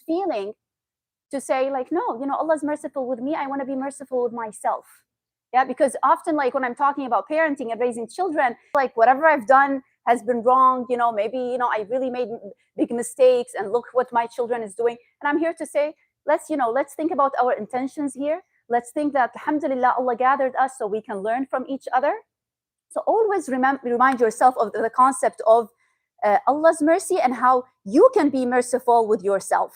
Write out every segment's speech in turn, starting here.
feeling to say like, no, Allah's merciful with me, I want to be merciful with myself. Yeah, because often, like when I'm talking about parenting and raising children, like whatever I've done has been wrong, maybe I really made big mistakes, and look what my children is doing. And I'm here to say, let's think about our intentions here. Let's think that alhamdulillah, Allah gathered us so we can learn from each other. So always remind yourself of the concept of Allah's mercy and how you can be merciful with yourself,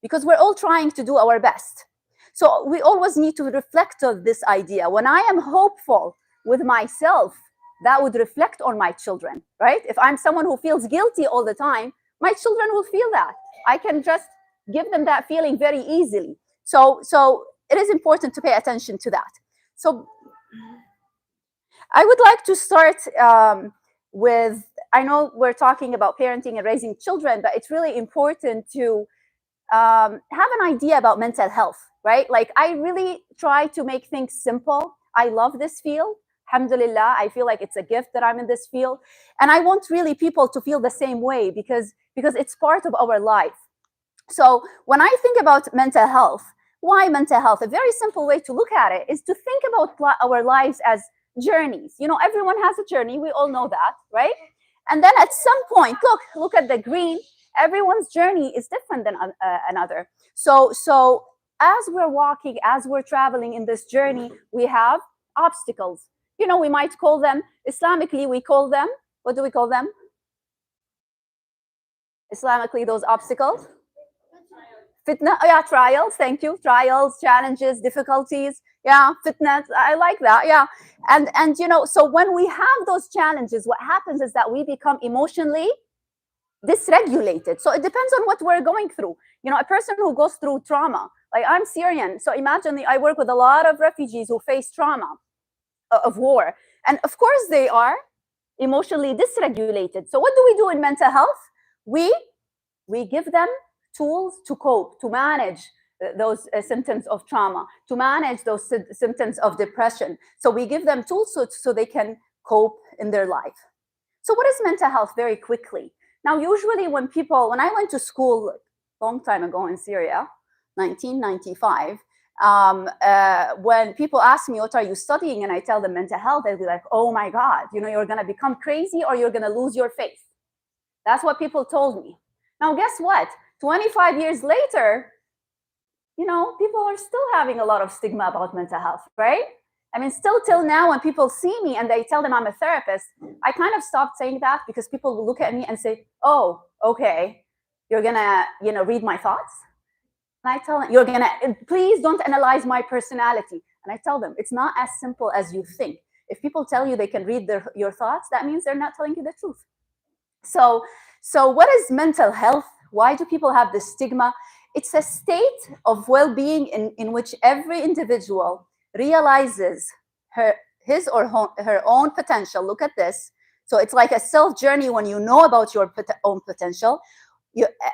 because we're all trying to do our best. So we always need to reflect on this idea. When I am hopeful with myself, that would reflect on my children, right? If I'm someone who feels guilty all the time, my children will feel that. I can just give them that feeling very easily. So it is important to pay attention to that. So I would like to start with, I know we're talking about parenting and raising children, but it's really important to have an idea about mental health, right? Like I really try to make things simple. I love this field. Alhamdulillah, I feel like it's a gift that I'm in this field. And I want really people to feel the same way because it's part of our life. So when I think about mental health, why mental health? A very simple way to look at it is to think about our lives as journeys. Everyone has a journey. We all know that, right? And then at some point, look at the green. Everyone's journey is different than another. So as we're walking, as we're traveling in this journey, we have obstacles. We might call them, Islamically, we call them, what do we call them? Islamically, those obstacles? Fitna, yeah, trials, thank you. Trials, challenges, difficulties. Yeah, fitness, I like that, yeah. And so when we have those challenges, what happens is that we become emotionally dysregulated. So it depends on what we're going through. A person who goes through trauma, like I'm Syrian, so imagine I work with a lot of refugees who face trauma of war. And of course they are emotionally dysregulated. So what do we do in mental health? We give them tools to cope, to manage those symptoms of trauma, to manage those symptoms of depression. So we give them tools so they can cope in their life. So what is mental health very quickly? Now, usually when I went to school a long time ago in Syria, 1995, when people ask me, what are you studying? And I tell them mental health, they'll be like, oh my God, you're going to become crazy or you're going to lose your faith. That's what people told me. Now, guess what? 25 years later, people are still having a lot of stigma about mental health, right? I mean, still till now, when people see me and they tell them I'm a therapist, I kind of stopped saying that because people will look at me and say, oh, okay, you're going to, read my thoughts? And I tell them, please don't analyze my personality. And I tell them, it's not as simple as you think. If people tell you they can read your thoughts, that means they're not telling you the truth. So what is mental health? Why do people have this stigma? It's a state of well-being in which every individual realizes his or her own potential. Look at this. So it's like a self-journey when you know about your own potential.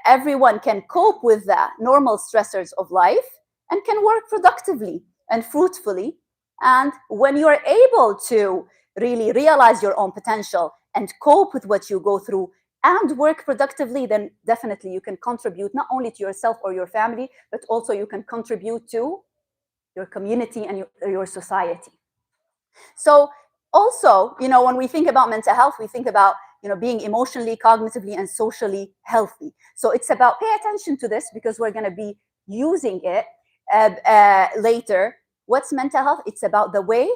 Everyone can cope with the normal stressors of life and can work productively and fruitfully. And when you're able to really realize your own potential and cope with what you go through and work productively, then definitely you can contribute not only to yourself or your family, but also you can contribute to your community and your society. So also, when we think about mental health, we think about being emotionally, cognitively, and socially healthy. So it's about, pay attention to this because we're going to be using it later. What's mental health? It's about the way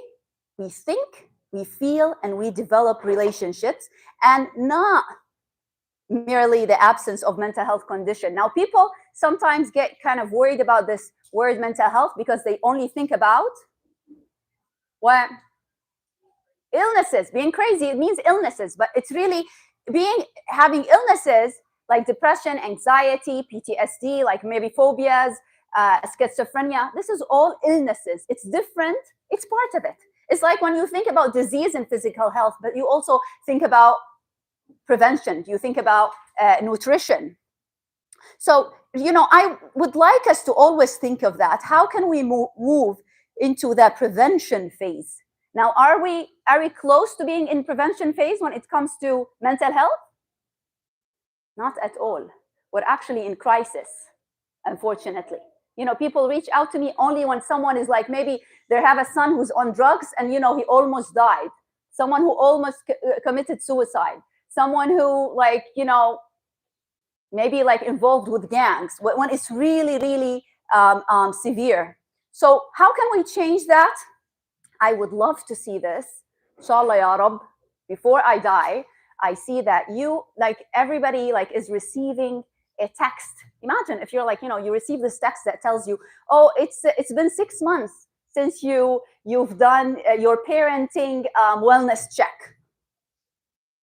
we think, we feel, and we develop relationships, and not merely the absence of mental health condition. Now, people sometimes get kind of worried about this word mental health because they only think about what? Illnesses, being crazy. It means illnesses, but it's really having illnesses like depression, anxiety, PTSD, like maybe phobias, schizophrenia. This is all illnesses. It's different. It's part of it. It's like when you think about disease and physical health, but you also think about prevention. You think about nutrition. So, I would like us to always think of that. How can we move into the prevention phase? Now, are we close to being in prevention phase when it comes to mental health? Not at all. We're actually in crisis. unfortunately. People reach out to me only when someone is like, maybe they have a son who's on drugs and, he almost died. Someone who almost committed suicide. Someone who, like, maybe like involved with gangs, when it's really, really severe. So how can we change that? I would love to see this. Inshallah, ya Rab, before I die, I see that like everybody like is receiving a text. Imagine if you're like, you receive this text that tells you, oh, it's been 6 months since you've done your parenting wellness check.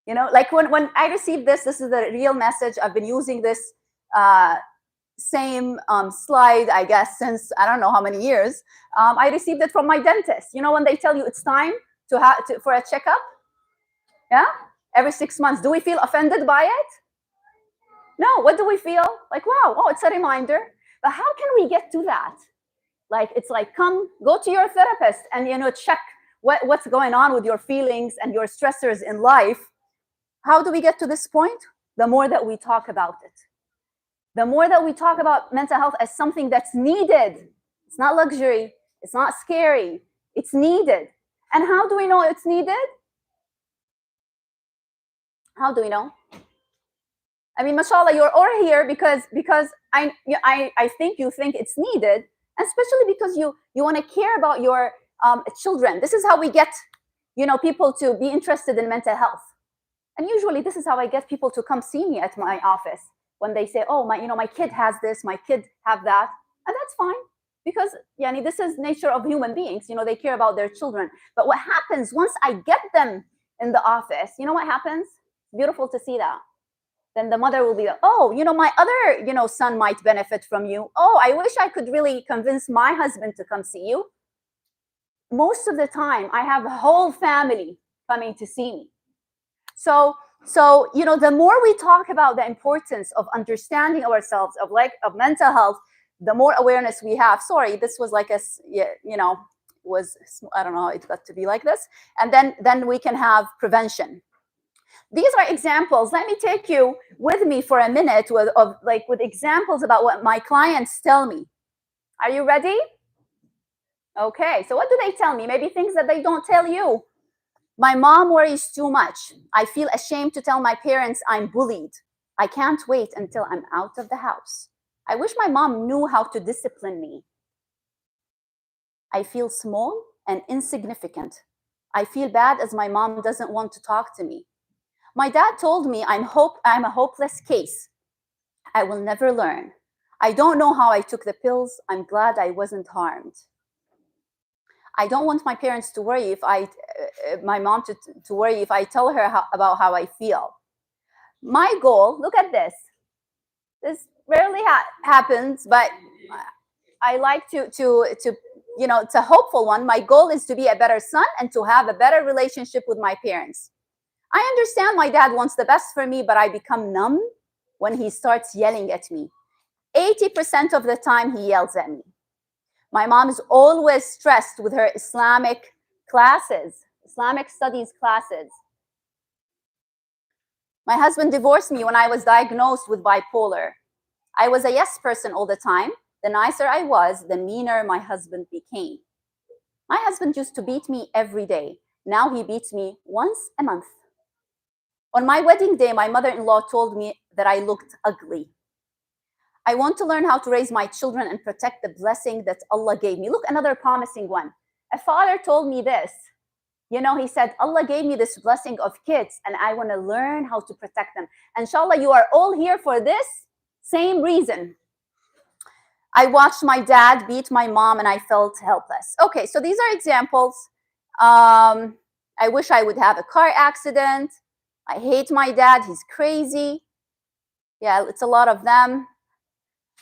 Like when I received this is the real message. I've been using this same slide, I guess, since I don't know how many years. I received it from my dentist. When they tell you it's time for a checkup, yeah, every 6 months. Do we feel offended by it? No. What do we feel? Like, wow, oh, it's a reminder. But how can we get to that? Like, it's like, go to your therapist and check what's going on with your feelings and your stressors in life. How do we get to this point? The more that we talk about it. The more that we talk about mental health as something that's needed. It's not luxury. It's not scary. It's needed. And how do we know it's needed? How do we know? I mean, mashallah, you're all here because I think you think it's needed, especially because you want to care about your children. This is how we get, people to be interested in mental health. And usually this is how I get people to come see me at my office when they say, oh, my kid has this, my kid have that. And that's fine because this is nature of human beings. They care about their children. But what happens once I get them in the office, what happens? Beautiful to see that. Then the mother will be like, oh, my other, son might benefit from you. Oh, I wish I could really convince my husband to come see you. Most of the time, I have a whole family coming to see me. So the more we talk about the importance of understanding ourselves, of mental health, the more awareness we have. Sorry, this was like I don't know, it got to be like this. And then we can have prevention. These are examples. Let me take you with me for a minute with examples about what my clients tell me. Are you ready? Okay, so what do they tell me? Maybe things that they don't tell you. My mom worries too much. I feel ashamed to tell my parents I'm bullied. I can't wait until I'm out of the house. I wish my mom knew how to discipline me. I feel small and insignificant. I feel bad as my mom doesn't want to talk to me. My dad told me I'm a hopeless case. I will never learn. I don't know how I took the pills. I'm glad I wasn't harmed. I don't want my parents to worry my mom to worry if I tell her about how I feel. My goal, look at this. This rarely happens, but I like to it's a hopeful one. My goal is to be a better son and to have a better relationship with my parents. I understand my dad wants the best for me, but I become numb when he starts yelling at me. 80% of the time he yells at me. My mom is always stressed with her Islamic studies classes. My husband divorced me when I was diagnosed with bipolar. I was a yes person all the time. The nicer I was, the meaner my husband became. My husband used to beat me every day. Now he beats me once a month. On my wedding day, my mother-in-law told me that I looked ugly. I want to learn how to raise my children and protect the blessing that Allah gave me. Look, another promising one. A father told me this. He said, Allah gave me this blessing of kids and I want to learn how to protect them. Inshallah, you are all here for this same reason. I watched my dad beat my mom and I felt helpless. Okay, so these are examples. I wish I would have a car accident. I hate my dad. He's crazy. Yeah, it's a lot of them.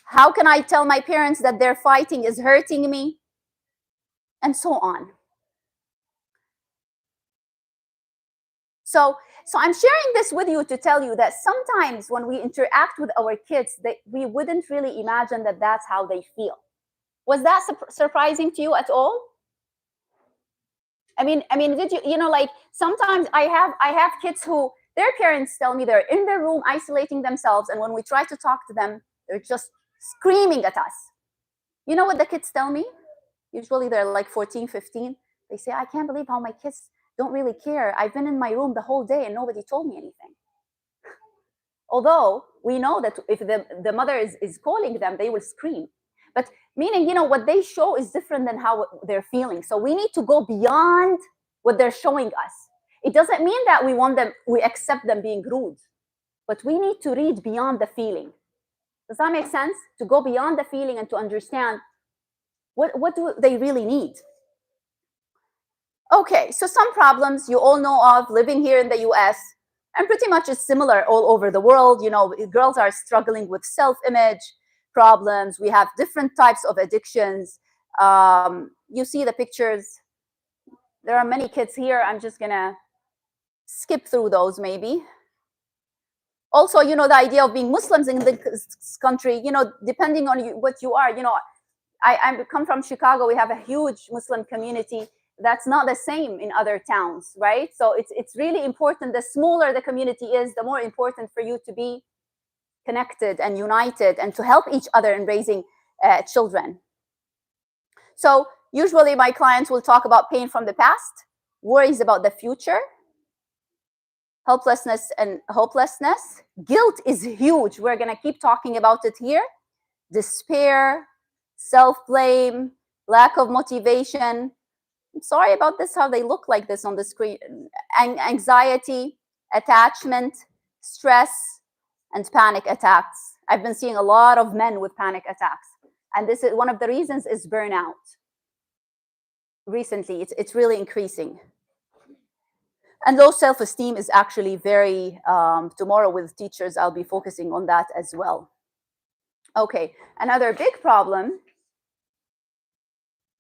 How can I tell my parents that their fighting is hurting me? And so on. So I'm sharing this with you to tell you that sometimes when we interact with our kids, we wouldn't really imagine that that's how they feel. Was that surprising to you at all? I mean, did you, like sometimes I have kids who their parents tell me they're in their room isolating themselves. And when we try to talk to them, they're just screaming at us. You know what the kids tell me? Usually they're like 14, 15. They say, I can't believe how my kids don't really care. I've been in my room the whole day and nobody told me anything. Although we know that if the mother is calling them, they will scream. But meaning, what they show is different than how they're feeling. So we need to go beyond what they're showing us. It doesn't mean that we accept them being rude, but we need to read beyond the feeling. Does that make sense? To go beyond the feeling and to understand what do they really need. Okay, so some problems you all know of living here in the US, and pretty much it's similar all over the world. Girls are struggling with self-image problems. We have different types of addictions. You see the pictures. There are many kids here. I'm just gonna skip through those maybe. Also, the idea of being Muslims in this country, depending on what you are, I come from Chicago. We have a huge Muslim community. That's not the same in other towns, right? So it's really important. The smaller the community is, the more important for you to be connected and united and to help each other in raising children. So usually my clients will talk about pain from the past, worries about the future, helplessness and hopelessness. Guilt is huge. We're going to keep talking about it here. Despair, self-blame, lack of motivation. I'm sorry about this, how they look like this on the screen. Anxiety, attachment, stress, and panic attacks. I've been seeing a lot of men with panic attacks. And this is one of the reasons is burnout. Recently, it's really increasing. And low self-esteem is actually very, tomorrow with teachers, I'll be focusing on that as well. Okay, another big problem.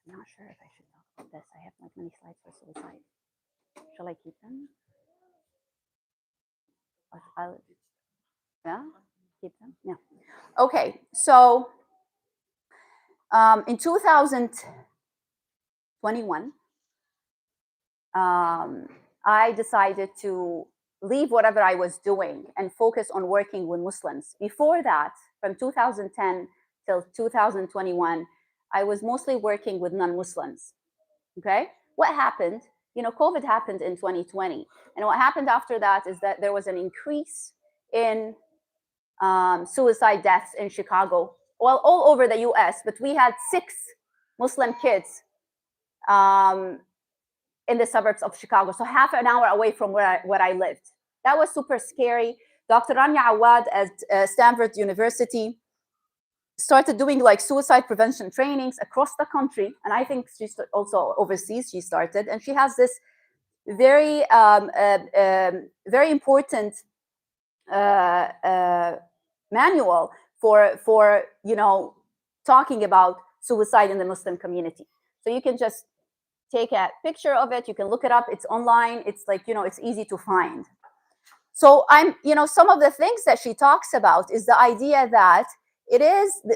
I'm not sure if I should talk about this. I have like many slides for suicide. Shall I keep them? Yeah, keep them? Yeah. Okay, so in 2021, I decided to leave whatever I was doing and focus on working with Muslims. Before that, from 2010 till 2021, I was mostly working with non-Muslims. Okay, what happened? COVID happened in 2020, and what happened after that is that there was an increase in suicide deaths in Chicago, well, all over the U.S. But we had 6 Muslim kids in the suburbs of Chicago, so half an hour away from where I lived. That was super scary. Dr. Rania Awad at Stanford University started doing like suicide prevention trainings across the country, and I think she's also overseas. She started, and she has this very very important manual for talking about suicide in the Muslim community. So you can just take a picture of it. You can look it up. It's online. It's like, it's easy to find. So some of the things that she talks about is the idea that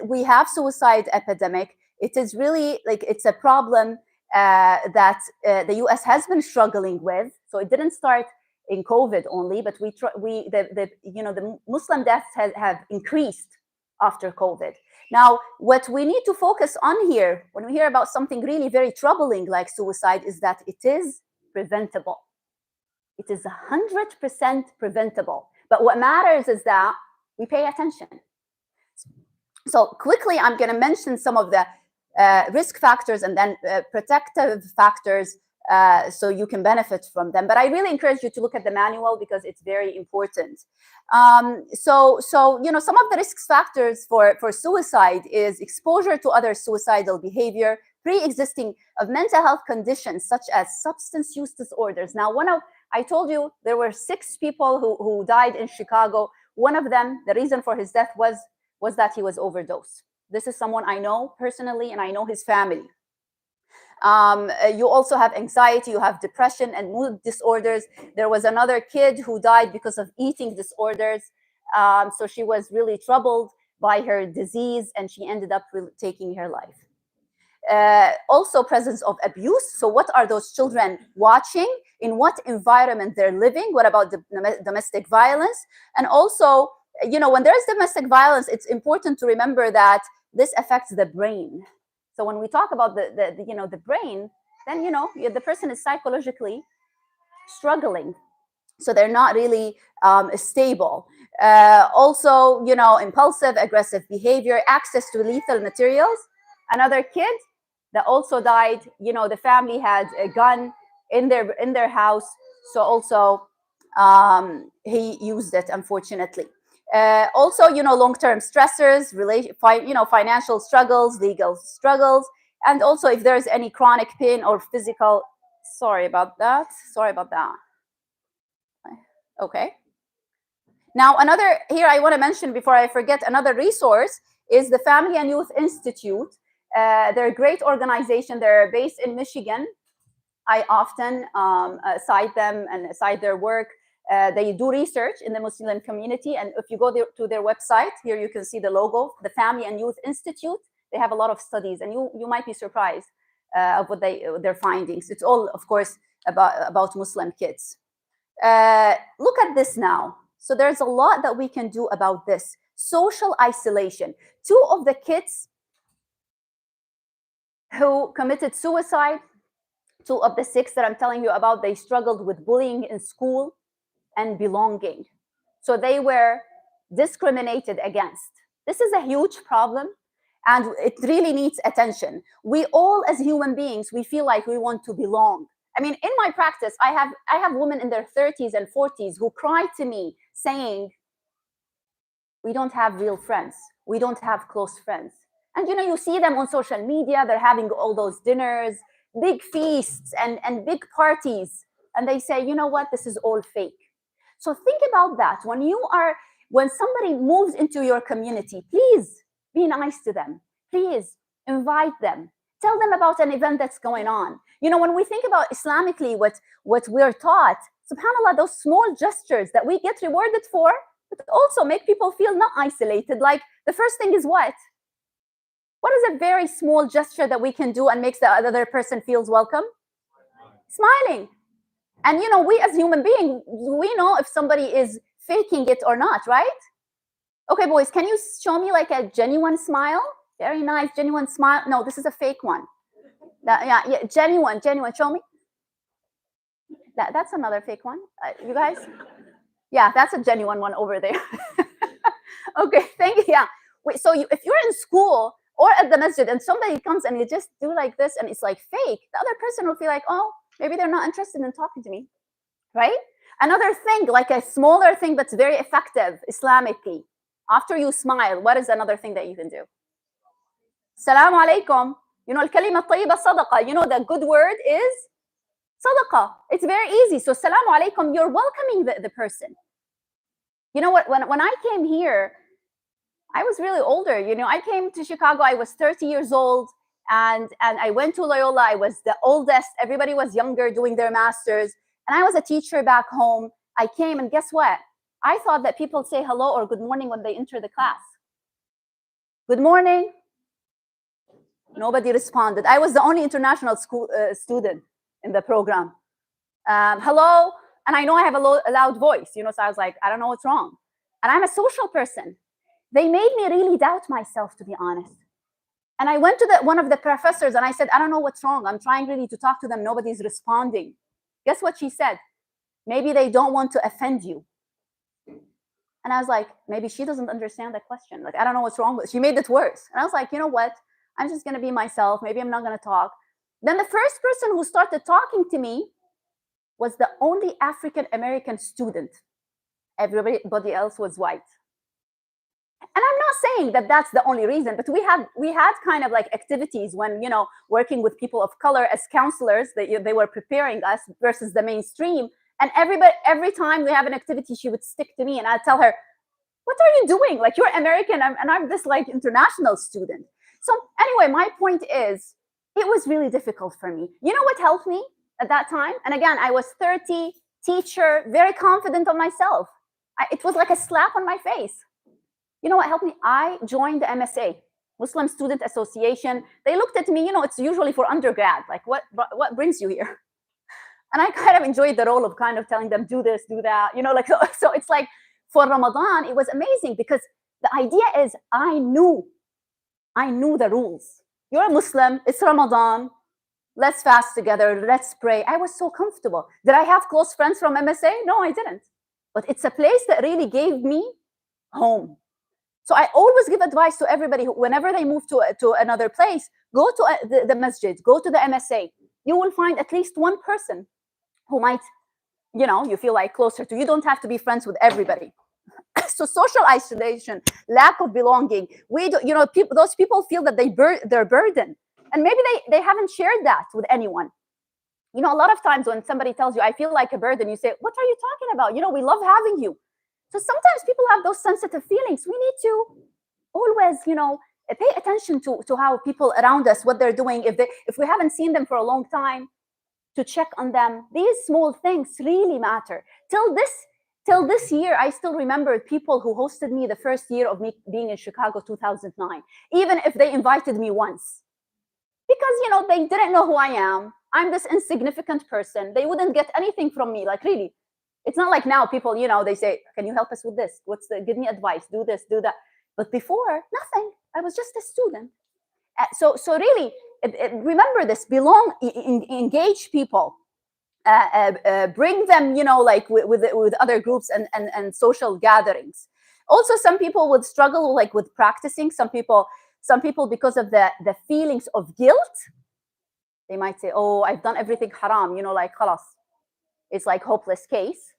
we have suicide epidemic. It is really like, it's a problem that the US has been struggling with. So it didn't start in COVID only, but the Muslim deaths have increased after COVID. Now, what we need to focus on here, when we hear about something really very troubling like suicide, is that it is preventable. It is 100% preventable. But what matters is that we pay attention. So quickly, I'm going to mention some of the risk factors and then protective factors so you can benefit from them. But I really encourage you to look at the manual because it's very important. So some of the risk factors for suicide is exposure to other suicidal behavior, pre-existing of mental health conditions such as substance use disorders. Now, I told you there were 6 people who died in Chicago. One of them, the reason for his death was that he was overdosed. This is someone I know personally, and I know his family. You also have anxiety, you have depression and mood disorders. There was another kid who died because of eating disorders. So she was really troubled by her disease, and she ended up taking her life. Also presence of abuse. So what are those children watching? In what environment they're living? What about the domestic violence? And also when there's domestic violence, it's important to remember that this affects the brain. So when we talk about the brain, then the person is psychologically struggling, so they're not really stable. Also, impulsive, aggressive behavior, access to lethal materials. Another kid that also died, the family had a gun in their house, so also he used it, unfortunately. Also, long-term stressors, financial struggles, legal struggles, and also if there's any chronic pain or physical. Sorry about that. Okay. Now, here I want to mention before I forget, another resource is the Family and Youth Institute. They're a great organization. They're based in Michigan. I often cite them and cite their work. They do research in the Muslim community. And if you go to their website, here you can see the logo, the Family and Youth Institute. They have a lot of studies, and you might be surprised of what their findings. It's all, of course, about Muslim kids. Look at this now. So there's a lot that we can do about this. Social isolation. 2 of the kids who committed suicide, 2 of the 6 that I'm telling you about, they struggled with bullying in school and belonging. So they were discriminated against. This is a huge problem, and it really needs attention. We all, as human beings, we feel like we want to belong. I mean, in my practice, I have women in their 30s and 40s who cry to me saying, we don't have real friends. We don't have close friends. And you see them on social media, they're having all those dinners, big feasts and big parties. And they say, you know what, this is all fake. So think about that. When somebody moves into your community, please be nice to them. Please invite them. Tell them about an event that's going on. When we think about Islamically, what we're taught, subhanAllah, those small gestures that we get rewarded for, but also make people feel not isolated. Like the first thing is what? What is a very small gesture that we can do and makes the other person feels welcome? Smiling. And we as human beings, we know if somebody is faking it or not, right? Okay, boys, can you show me like a genuine smile? Very nice, genuine smile. No, this is a fake one. Yeah, genuine. Show me. That's another fake one. You guys? Yeah, that's a genuine one over there. Okay, thank you. Yeah. Wait, so if you're in school or at the masjid and somebody comes and you just do like this and it's like fake, the other person will feel like, oh, maybe they're not interested in talking to me, right? Another thing, like a smaller thing that's very effective Islamically. After you smile, what is another thing that you can do? Salaam alaikum. Al-kalima tayyiba sadaqa. The good word is sadaqa. It's very easy. So salaam alaikum, you're welcoming the person. You know what? When I came here, I was really older. I came to Chicago, I was 30 years old, and I went to Loyola. I was the oldest. Everybody was younger doing their masters. And I was a teacher back home. I came, and guess what? I thought that people say hello or good morning when they enter the class. Good morning. Nobody responded. I was the only international school student in the program. Hello. And I know I have a loud voice, so I was like, I don't know what's wrong. And I'm a social person. They made me really doubt myself, to be honest. And I went to one of the professors and I said, I don't know what's wrong. I'm trying really to talk to them. Nobody's responding. Guess what she said? Maybe they don't want to offend you. And I was like, maybe she doesn't understand the question. Like, I don't know what's wrong with it. She made it worse. And I was like, you know what? I'm just going to be myself. Maybe I'm not going to talk. Then the first person who started talking to me was the only African-American student. Everybody else was white. And I'm not saying that that's the only reason, but we had kind of like activities when, working with people of color as counselors, they were preparing us versus the mainstream. And every time we have an activity, she would stick to me and I'd tell her, what are you doing? Like, you're American and I'm this like international student. So anyway, my point is, it was really difficult for me. You know what helped me at that time? And again, I was 30, teacher, very confident of myself. It was like a slap on my face. You know what helped me? I joined the MSA, Muslim Student Association. They looked at me, it's usually for undergrad. Like, what brings you here? And I kind of enjoyed the role of kind of telling them, do this, do that. So it's like, for Ramadan, it was amazing because the idea is I knew the rules. You're a Muslim, it's Ramadan, let's fast together, let's pray. I was so comfortable. Did I have close friends from MSA? No, I didn't. But it's a place that really gave me home. So I always give advice to everybody whenever they move to another place, go to the masjid, go to the MSA. You will find at least one person who might, you feel like closer to. You don't have to be friends with everybody. So social isolation, lack of belonging. Those people feel that they're burdened, and maybe they haven't shared that with anyone. A lot of times when somebody tells you, I feel like a burden, you say, what are you talking about? We love having you. So sometimes people have those sensitive feelings. We need to always, pay attention to how people around us, what they're doing. If we haven't seen them for a long time, to check on them. These small things really matter. Till this year, I still remember people who hosted me the first year of me being in Chicago, 2009, even if they invited me once. Because, they didn't know who I am. I'm this insignificant person. They wouldn't get anything from me, like really. It's not like now people, they say, can you help us with this? Give me advice, do this, do that. But before, nothing. I was just a student. So really, remember this, engage people, bring them, like with other groups and social gatherings. Also, some people would struggle like with practicing. Some people because of the feelings of guilt, they might say, oh, I've done everything haram, like khalas. It's like hopeless case,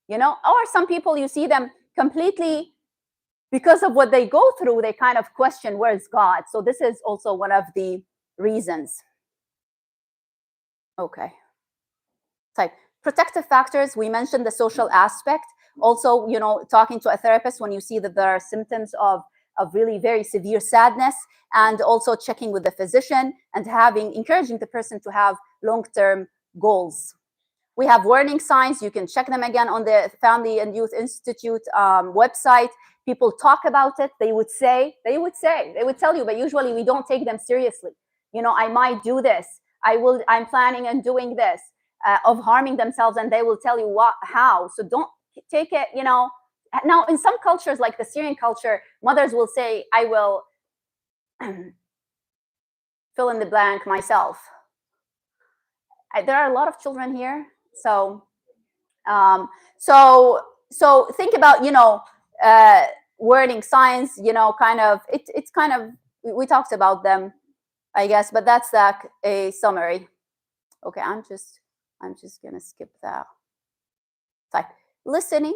or some people, you see them completely, because of what they go through, they kind of question, where's God? So this is also one of the reasons. Okay. Type protective factors. We mentioned the social aspect. Also, talking to a therapist when you see that there are symptoms of really very severe sadness, and also checking with the physician and encouraging the person to have long-term goals. We have warning signs. You can check them again on the Family and Youth Institute website. People talk about it. They would tell you, but usually we don't take them seriously. I might do this. I'm planning on doing this, of harming themselves, and they will tell you how. So don't take it, Now, in some cultures, like the Syrian culture, mothers will say, I will fill in the blank myself. There are a lot of children here. So think about, warning signs, kind of, it's kind of, we talked about them, I guess, but that's like a summary. Okay, I'm just gonna skip that. Like listening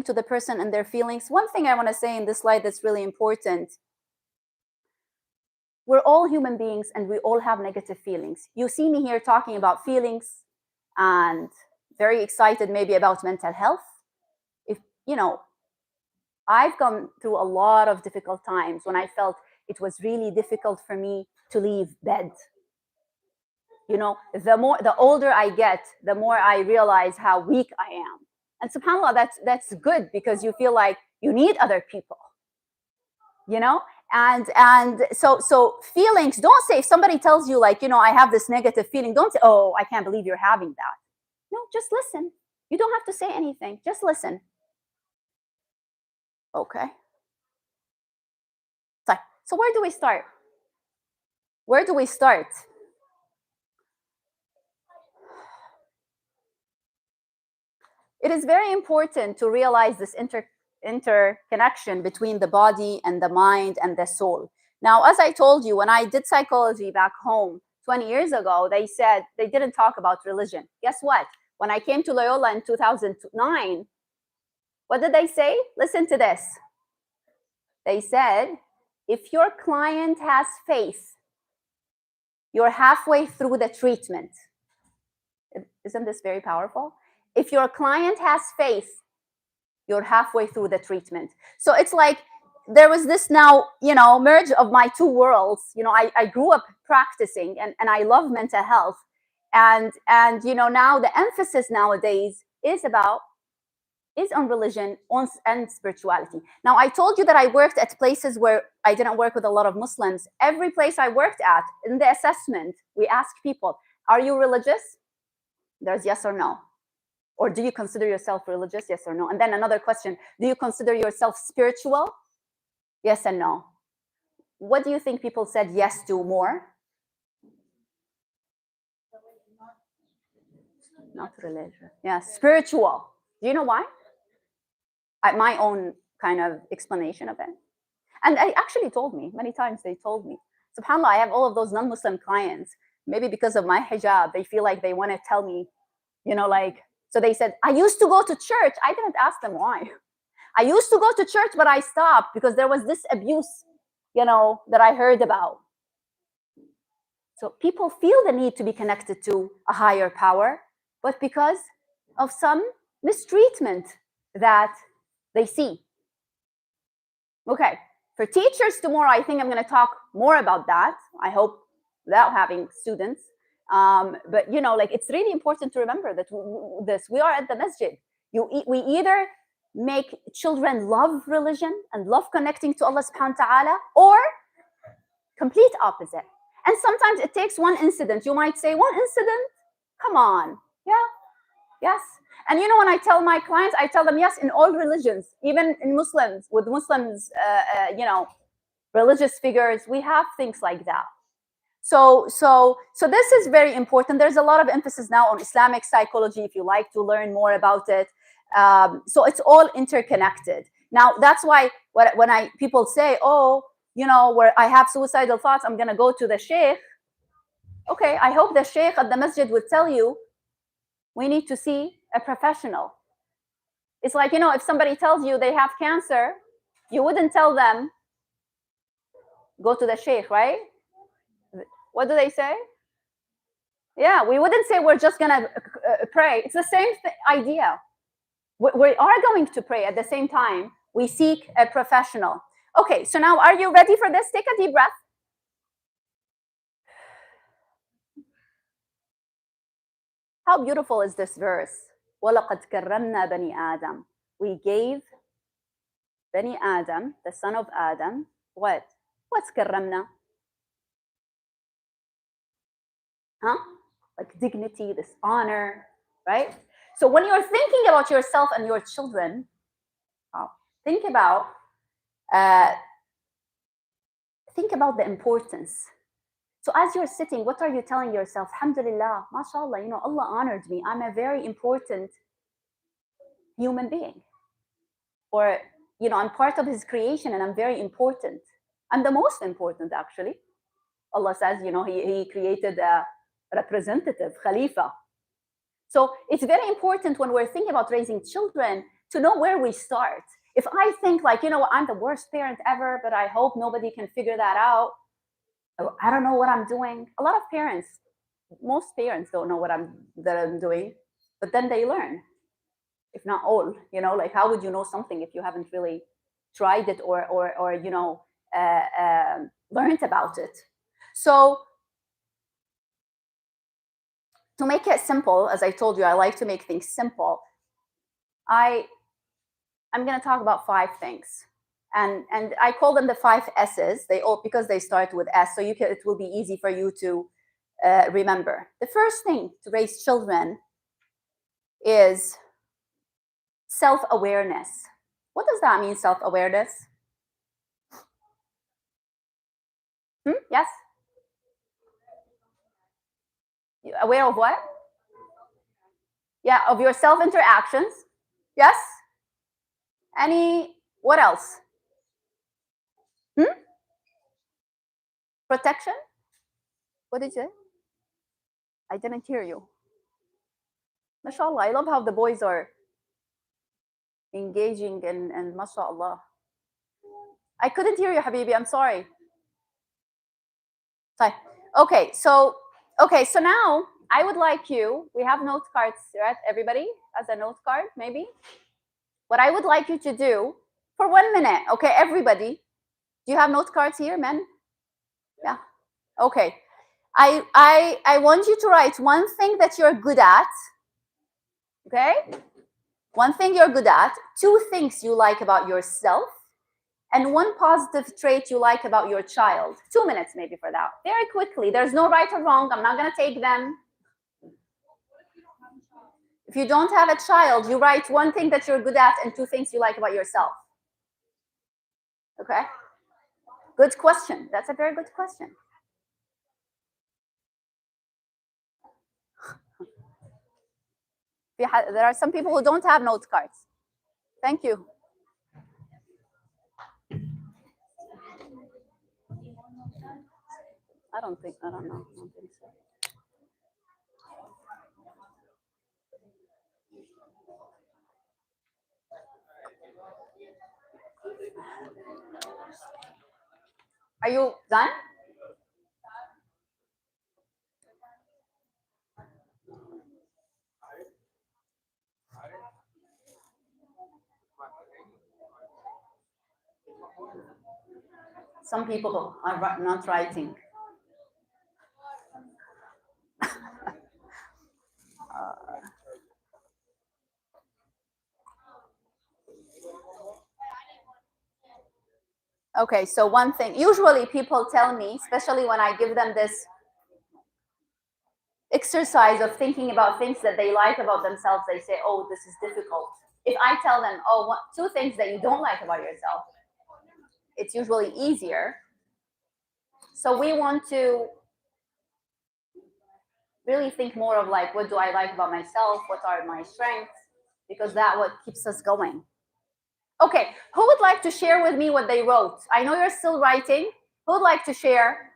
to the person and their feelings. One thing I want to say in this slide that's really important: we're all human beings and we all have negative feelings. You see me here talking about feelings and very excited maybe about mental health. If I've gone through a lot of difficult times when I felt it was really difficult for me to leave bed. The older I get, the more I realize how weak I am. And subhanAllah, that's good, because you feel like you need other people, and so feelings, don't say, if somebody tells you like, I have this negative feeling, don't say, oh, I can't believe you're having that. No, just listen. You don't have to say anything, just listen. Okay. So where do we start? It is very important to realize this interconnection between the body and the mind and the soul. Now, as I told you, when I did psychology back home 20 years ago, they said they didn't talk about religion. Guess what? When I came to Loyola in 2009, what did they say? Listen to this. They said, if your client has faith, you're halfway through the treatment. Isn't this very powerful? If your client has faith, you're halfway through the treatment. So it's like there was this now, merge of my two worlds. I grew up practicing and I love mental health. And now the emphasis nowadays is on religion and spirituality. Now, I told you that I worked at places where I didn't work with a lot of Muslims. Every place I worked at, in the assessment, we ask people, are you religious? There's yes or no. Or do you consider yourself religious? Yes or no? And then another question, do you consider yourself spiritual? Yes and no. What do you think people said yes to more? Not religious. Yeah, spiritual. Do you know why? My own kind of explanation of it. And they actually told me many times, they told me, SubhanAllah, I have all of those non-Muslim clients. Maybe because of my hijab, they feel like they want to tell me, like, so they said, I used to go to church. I didn't ask them why. I used to go to church, but I stopped because there was this abuse, that I heard about. So people feel the need to be connected to a higher power, but because of some mistreatment that they see. Okay, for teachers tomorrow, I think I'm going to talk more about that. I hope without having students. But it's really important to remember that we are at the masjid. We either make children love religion and love connecting to Allah subhanahu wa ta'ala, or complete opposite. And sometimes it takes one incident. You might say, one incident? Come on. Yeah. Yes. And when I tell my clients, I tell them, yes, in all religions, even in Muslims, with Muslims, religious figures, we have things like that. So this is very important. There's a lot of emphasis now on Islamic psychology, if you like to learn more about it. So it's all interconnected. Now, that's why when people say, oh, where I have suicidal thoughts, I'm going to go to the sheikh. Okay, I hope the sheikh at the masjid would tell you, we need to see a professional. It's like, if somebody tells you they have cancer, you wouldn't tell them, go to the sheikh, right? What do they say? Yeah, we wouldn't say we're just going to pray. It's the same idea. We are going to pray at the same time. We seek a professional. Okay, so now are you ready for this? Take a deep breath. How beautiful is this verse? وَلَقَدْ كَرَّمْنَا بَنِي آدَمَ. We gave Bani Adam, the son of Adam, what? What's karramna? Huh? Like dignity, this honor, right? So when you're thinking about yourself and your children, think about the importance. So as you're sitting, what are you telling yourself? Alhamdulillah, mashallah, Allah honored me. I'm a very important human being. Or, I'm part of his creation and I'm very important. I'm the most important, actually. Allah says, he created a representative, Khalifa. So it's very important when we're thinking about raising children to know where we start. If I think like, I'm the worst parent ever, but I hope nobody can figure that out. I don't know what I'm doing. A lot of parents, most parents don't know what I'm doing, but then they learn. If not all, like how would you know something if you haven't really tried it or learned about it? So to make it simple, as I told you, I like to make things simple. I'm going to talk about 5 things, and I call them the 5 S's. They all, because they start with S, so it will be easy for you to remember. The first thing to raise children is self-awareness. What does that mean, self-awareness? Yes? Aware of what? Yeah, of your self-interactions. Yes? What else? Protection? What did you say? I didn't hear you. MashaAllah, I love how the boys are engaging and MashaAllah. I couldn't hear you, Habibi, I'm sorry. Okay, so now I would like you, we have note cards, right? Everybody has a note card, maybe? What I would like you to do for 1 minute, okay, everybody. Do you have note cards here, men? Yeah. Okay. I want you to write one thing that you're good at, okay? One thing you're good at, 2 things you like about yourself, and 1 positive trait you like about your child. 2 minutes maybe for that. Very quickly. There's no right or wrong. I'm not going to take them. If you don't have a child, you write one thing that you're good at and two things you like about yourself. Okay? Good question. That's a very good question. There are some people who don't have note cards. Thank you. I don't know. I don't think so. Are you done? Some people are not writing. Okay, so one thing, usually people tell me, especially when I give them this exercise of thinking about things that they like about themselves, they say, oh, this is difficult. If I tell them, oh, two things that you don't like about yourself, it's usually easier. So we want to really think more of like, what do I like about myself? What are my strengths? Because that's what keeps us going. Okay, who would like to share with me what they wrote? I know you're still writing. Who would like to share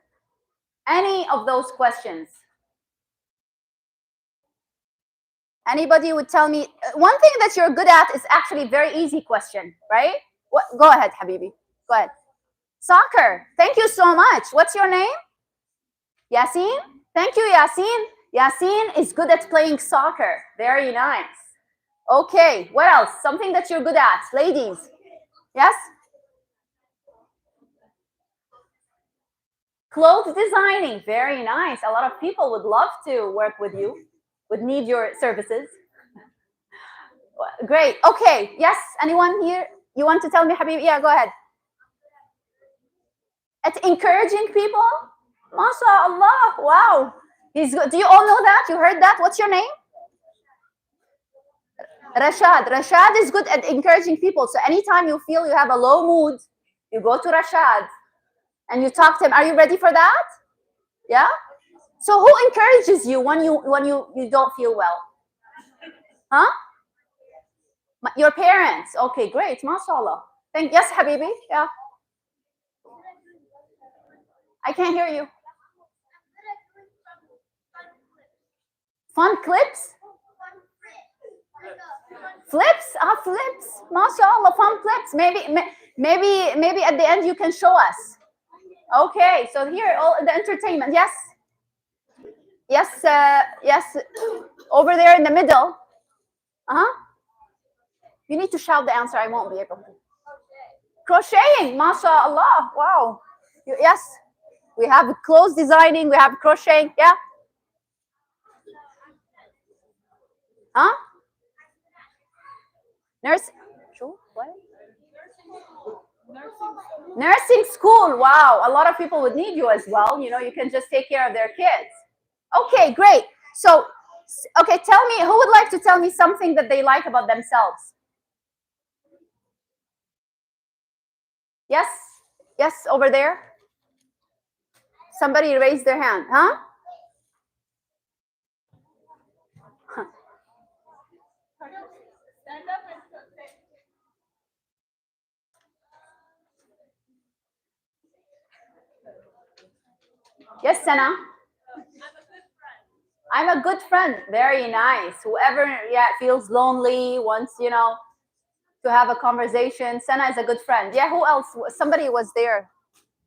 any of those questions? Anybody would tell me one thing that you're good at is actually a very easy question, right? What? Go ahead, Habibi. Go ahead. Soccer. Thank you so much. What's your name? Yasin. Thank you, Yasin. Yasin is good at playing soccer. Very nice. Okay, what else? Something that you're good at, ladies. Yes? Clothes designing. Very nice. A lot of people would love to work with you, would need your services. Great. Okay. Yes. Anyone here? You want to tell me, Habib? Yeah, go ahead. At encouraging people? MashaAllah. Wow. He's good. Do you all know that? You heard that? What's your name? Rashad. Rashad is good at encouraging people. So anytime you feel you have a low mood, you go to Rashad and you talk to him. Are you ready for that? Yeah? So who encourages you when you don't feel well? Huh? Your parents. Okay, great. MashaAllah. Yes, Habibi. Yeah. I can't hear you. Fun clips? Flips? Flips. MashaAllah, fun flips. Maybe at the end you can show us. Okay, so here, all the entertainment. Yes. Yes, yes. Over there in the middle. You need to shout the answer. I won't be able to. Crocheting. MashaAllah. Wow. Yes. We have clothes designing. We have crocheting. Yeah. Huh? Nursing. What? Nursing school. Wow. A lot of people would need you as well. You know, you can just take care of their kids. Okay, great. So, okay, tell me, who would like to tell me something that they like about themselves? Yes? Yes, over there? Somebody raised their hand, huh? Yes, Sana? I'm a good friend. Very nice. Whoever feels lonely, wants, to have a conversation. Sana is a good friend. Yeah, who else? Somebody was there.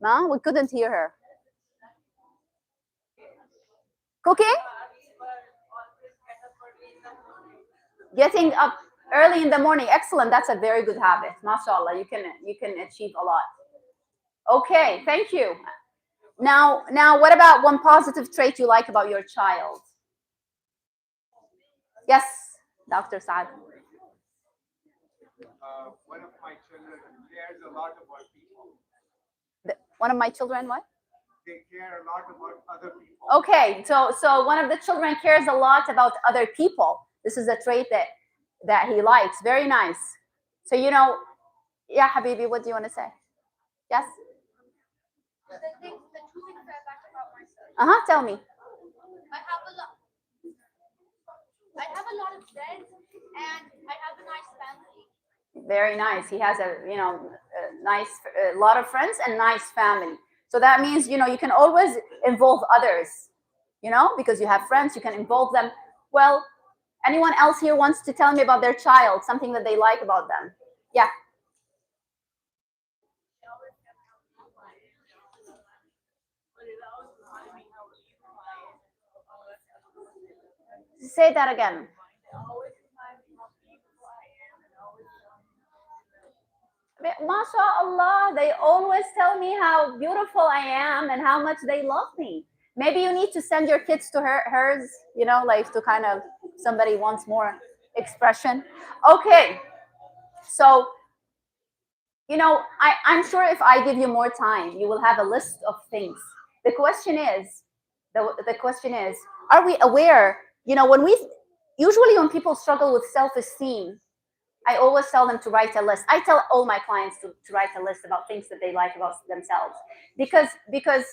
No, we couldn't hear her. Cooking? Getting up early in the morning. Excellent. That's a very good habit. MashaAllah. You can achieve a lot. Okay, thank you. Now, what about one positive trait you like about your child? Yes, Dr. Saad. One of my children cares a lot about people. One of my children, what? They care a lot about other people. Okay, so one of the children cares a lot about other people. This is a trait that he likes. Very nice. So, yeah, Habibi, what do you want to say? Yes? The two things I like about myself. Tell me. I have a lot of friends and I have a nice family. Very nice. He has a lot of friends and nice family. So that means, you can always involve others, because you have friends, you can involve them. Well, anyone else here wants to tell me about their child, something that they like about them? Yeah. Say that again. MashaAllah, they always tell me how beautiful I am and how much they love me. Maybe you need to send your kids to hers, like to kind of, somebody wants more expression. Okay. So, I'm sure if I give you more time, you will have a list of things. The question is, are we aware, usually when people struggle with self-esteem, I always tell them to write a list. I tell all my clients to write a list about things that they like about themselves. Because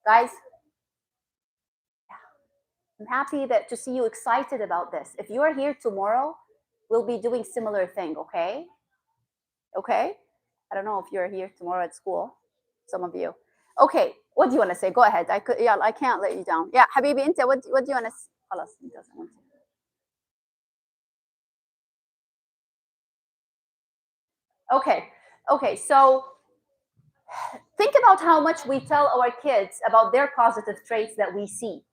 guys, I'm happy to see you excited about this. If you are here tomorrow, we'll be doing similar thing, okay? Okay? I don't know if you're here tomorrow at school, some of you. Okay, what do you want to say? Go ahead. I can't let you down. Yeah, Habibi, Inta, what do you want to say? خلاص, he doesn't want to. Okay, so think about how much we tell our kids about their positive traits that we see.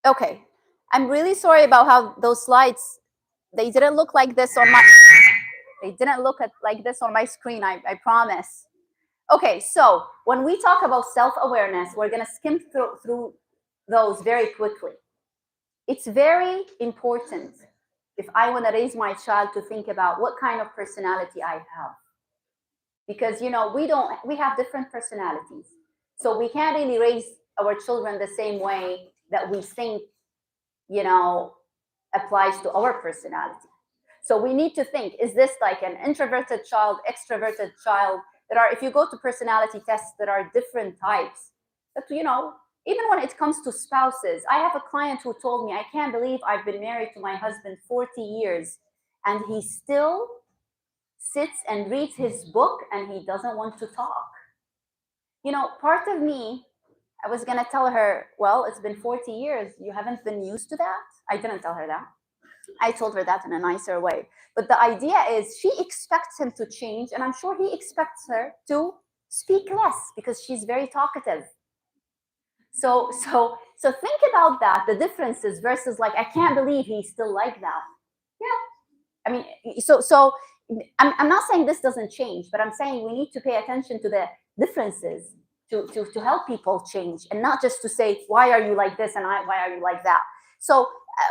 Okay, I'm really sorry about how those slides, they didn't look like this on my screen, I promise. Okay, so when we talk about self-awareness, we're gonna skim through those very quickly. It's very important if I want to raise my child to think about what kind of personality I have. Because we have different personalities. So we can't really raise our children the same way that we think, applies to our personality. So we need to think, is this like an introverted child, extroverted child? If you go to personality tests, there are different types. But even when it comes to spouses, I have a client who told me, I can't believe I've been married to my husband 40 years and he still sits and reads his book and he doesn't want to talk. Part of me, I was going to tell her, well, it's been 40 years. You haven't been used to that. I didn't tell her that. I told her that in a nicer way. But the idea is she expects him to change, and I'm sure he expects her to speak less because she's very talkative. So think about that, the differences versus like, I can't believe he's still like that. Yeah. I mean, so I'm not saying this doesn't change, but I'm saying we need to pay attention to the differences to help people change, and not just to say, why are you like this and why are you like that? So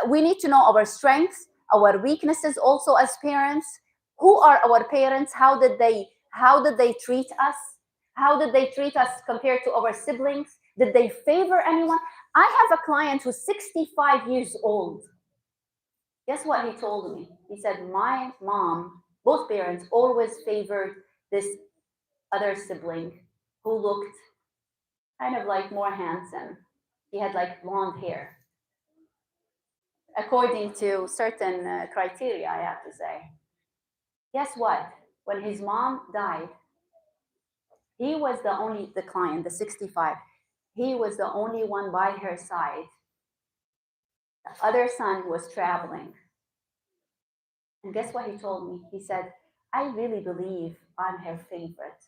we need to know our strengths, our weaknesses also as parents. Who are our parents? How did they treat us? How did they treat us compared to our siblings? Did they favor anyone? I have a client who's 65 years old. Guess what he told me? He said, my mom, both parents, always favored this other sibling who looked kind of like more handsome. He had like blonde hair, according to certain criteria, I have to say. Guess what? When his mom died, he was the client, the 65. He was the only one by her side. The other son was traveling. And guess what he told me? He said, I really believe I'm her favorite.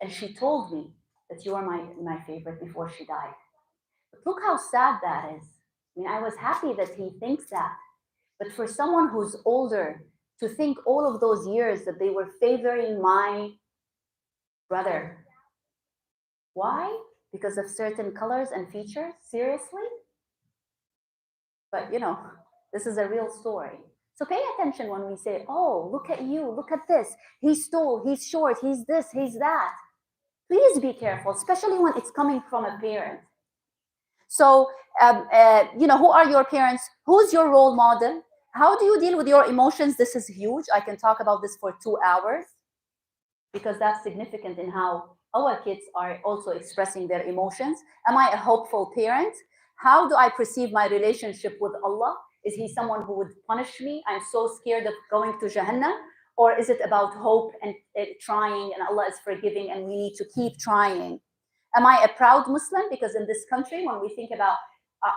And she told me that you are my favorite before she died. But look how sad that is. I mean, I was happy that he thinks that. But for someone who's older to think all of those years that they were favoring my brother. Why? Because of certain colors and features? Seriously? But this is a real story. So pay attention when we say, oh, look at you, look at this. He's tall, he's short, he's this, he's that. Please be careful, especially when it's coming from a parent. So, who are your parents? Who's your role model? How do you deal with your emotions? This is huge. I can talk about this for 2 hours because that's significant in how our kids are also expressing their emotions. Am I a hopeful parent? How do I perceive my relationship with Allah? Is he someone who would punish me? I'm so scared of going to Jahannam. Or is it about hope and trying, and Allah is forgiving and we need to keep trying? Am I a proud Muslim? Because in this country, when we think about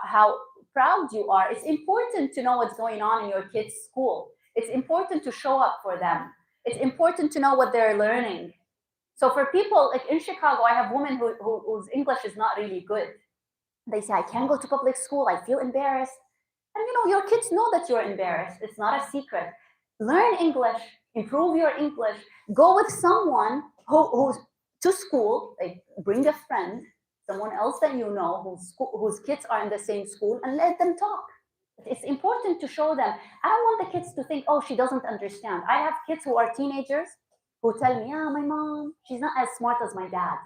how proud you are, it's important to know what's going on in your kids' school. It's important to show up for them. It's important to know what they're learning. So for people, like in Chicago, I have women whose English is not really good. They say, I can't go to public school. I feel embarrassed. And your kids know that you're embarrassed. It's not a secret. Learn English, improve your English, go with someone who's to school, like bring a friend, someone else that you know whose kids are in the same school, and let them talk. It's important to show them. I don't want the kids to think, oh, she doesn't understand. I have kids who are teenagers who tell me, yeah, my mom, she's not as smart as my dad.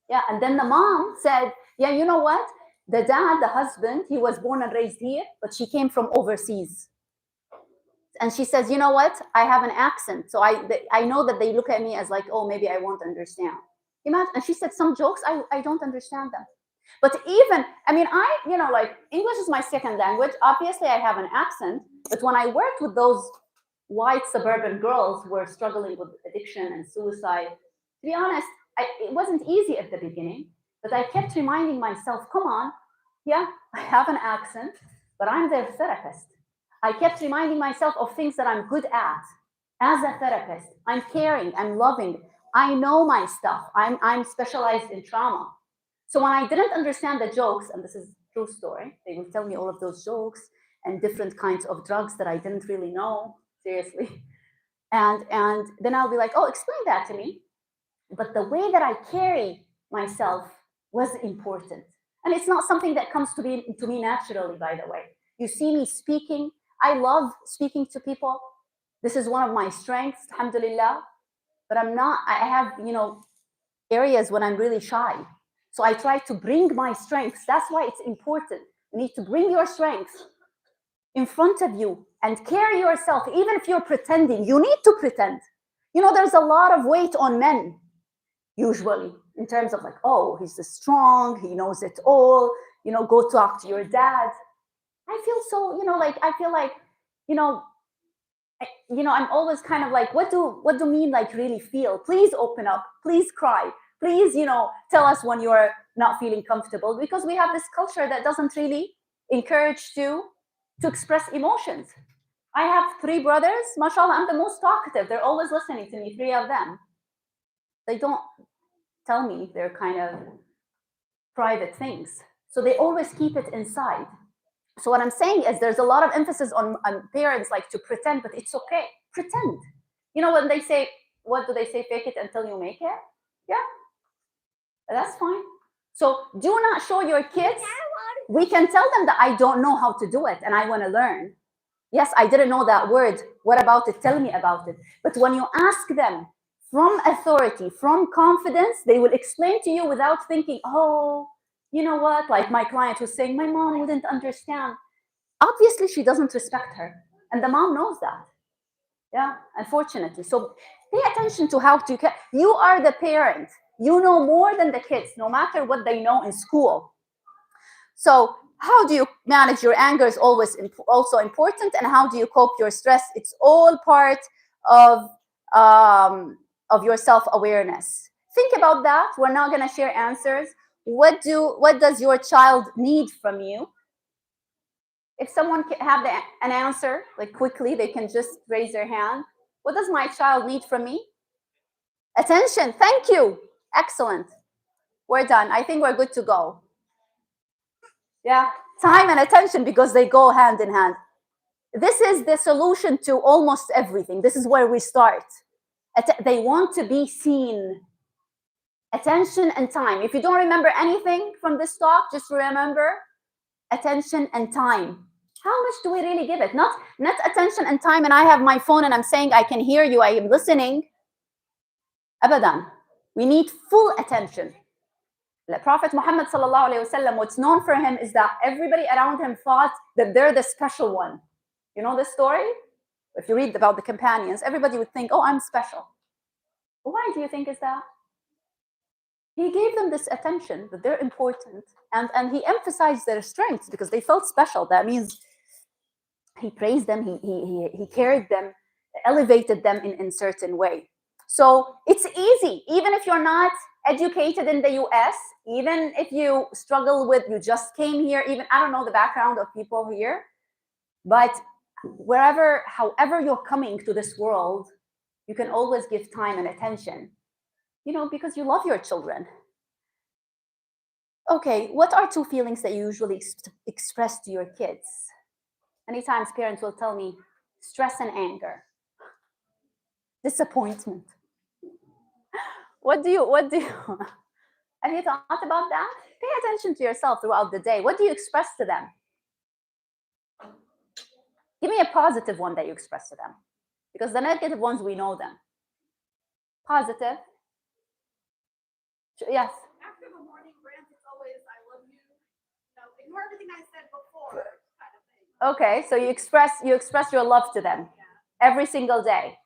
Yeah, and then the mom said, yeah, you know what? The dad, the husband, he was born and raised here, but she came from overseas. And she says, you know what? I have an accent. So I know that they look at me as like, oh, maybe I won't understand. Imagine, and she said some jokes, I don't understand them. But even, like English is my second language. Obviously, I have an accent. But when I worked with those white suburban girls who were struggling with addiction and suicide, to be honest, it wasn't easy at the beginning. But I kept reminding myself, come on, yeah, I have an accent, but I'm their therapist. I kept reminding myself of things that I'm good at as a therapist. I'm caring, I'm loving, I know my stuff. I'm specialized in trauma. So when I didn't understand the jokes, and this is a true story, they will tell me all of those jokes and different kinds of drugs that I didn't really know, seriously. And then I'll be like, oh, explain that to me. But the way that I carry myself was important. And it's not something that comes to me naturally, by the way. You see me speaking. I love speaking to people. This is one of my strengths, alhamdulillah. But I have, areas when I'm really shy. So I try to bring my strengths. That's why it's important. You need to bring your strengths in front of you and carry yourself. Even if you're pretending, you need to pretend. There's a lot of weight on men, usually, in terms of like, oh, he's strong, he knows it all, go talk to your dad. I feel so, I feel like, I'm always kind of like, what do men like really feel? Please open up, please cry, please, tell us when you're not feeling comfortable, because we have this culture that doesn't really encourage to express emotions. I have 3 brothers, mashallah, I'm the most talkative. They're always listening to me, 3 of them. They don't tell me their kind of private things. So they always keep it inside. So what I'm saying is there's a lot of emphasis on parents like to pretend, but it's okay. Pretend. When they say, what do they say? Fake it until you make it? Yeah, that's fine. So do not show your kids. We can tell them that I don't know how to do it and I want to learn. Yes, I didn't know that word. What about it? Tell me about it. But when you ask them from authority, from confidence, they will explain to you without thinking, oh, you know what? Like my client was saying, my mom wouldn't understand. Obviously, she doesn't respect her. And the mom knows that. Yeah, unfortunately. So pay attention to how to, you are the parent. You know more than the kids, no matter what they know in school. So how do you manage your anger is always also important. And how do you cope your stress? It's all part of your self-awareness. Think about that. We're not going to share answers. What does your child need from you? If someone can have an answer, like quickly, they can just raise their hand. What does my child need from me? Attention. Thank you. Excellent. We're done. I think we're good to go. Yeah, time and attention, because they go hand in hand. This is the solution to almost everything. This is where we start. They want to be seen. Attention and time. If you don't remember anything from this talk, just remember attention and time. How much do we really give it? Not attention and time, and I have my phone and I'm saying I can hear you, I am listening. Abadan. We need full attention. The Prophet Muhammad sallallahu alaihi wasallam, what's known for him is that everybody around him thought that they're the special one. You know the story? If you read about the companions, everybody would think, oh, I'm special. Why do you think is that? He gave them this attention that they're important, and he emphasized their strengths because they felt special. That means he praised them, he carried them, elevated them in certain way. So it's easy, even if you're not educated in the US, even if you struggle with, you just came here, even, I don't know the background of people here, but wherever, however you're coming to this world, you can always give time and attention, you know, because you love your children. Okay, what are two feelings that you usually express to your kids? Many times parents will tell me stress and anger, disappointment. What do you have you thought about that? Pay attention to yourself throughout the day. What do you express to them? Give me a positive one that you express to them, because the negative ones, we know them. Positive. Yes. After the morning rant, it's always "I love you." No, ignore everything I said before, kind of thing. Okay, so you express your love to them every single day.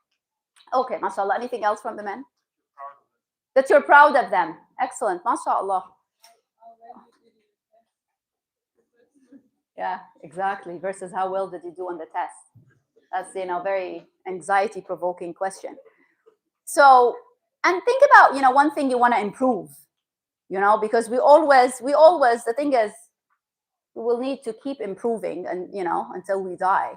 Okay, mashallah. Anything else from the men? That you're proud of them. Excellent, mashallah. Yeah, exactly. Versus how well did you do on the test? That's, you know, very anxiety-provoking question. So, and think about, you know, one thing you want to improve, you know, because we always, the thing is, we will need to keep improving, and, you know, until we die.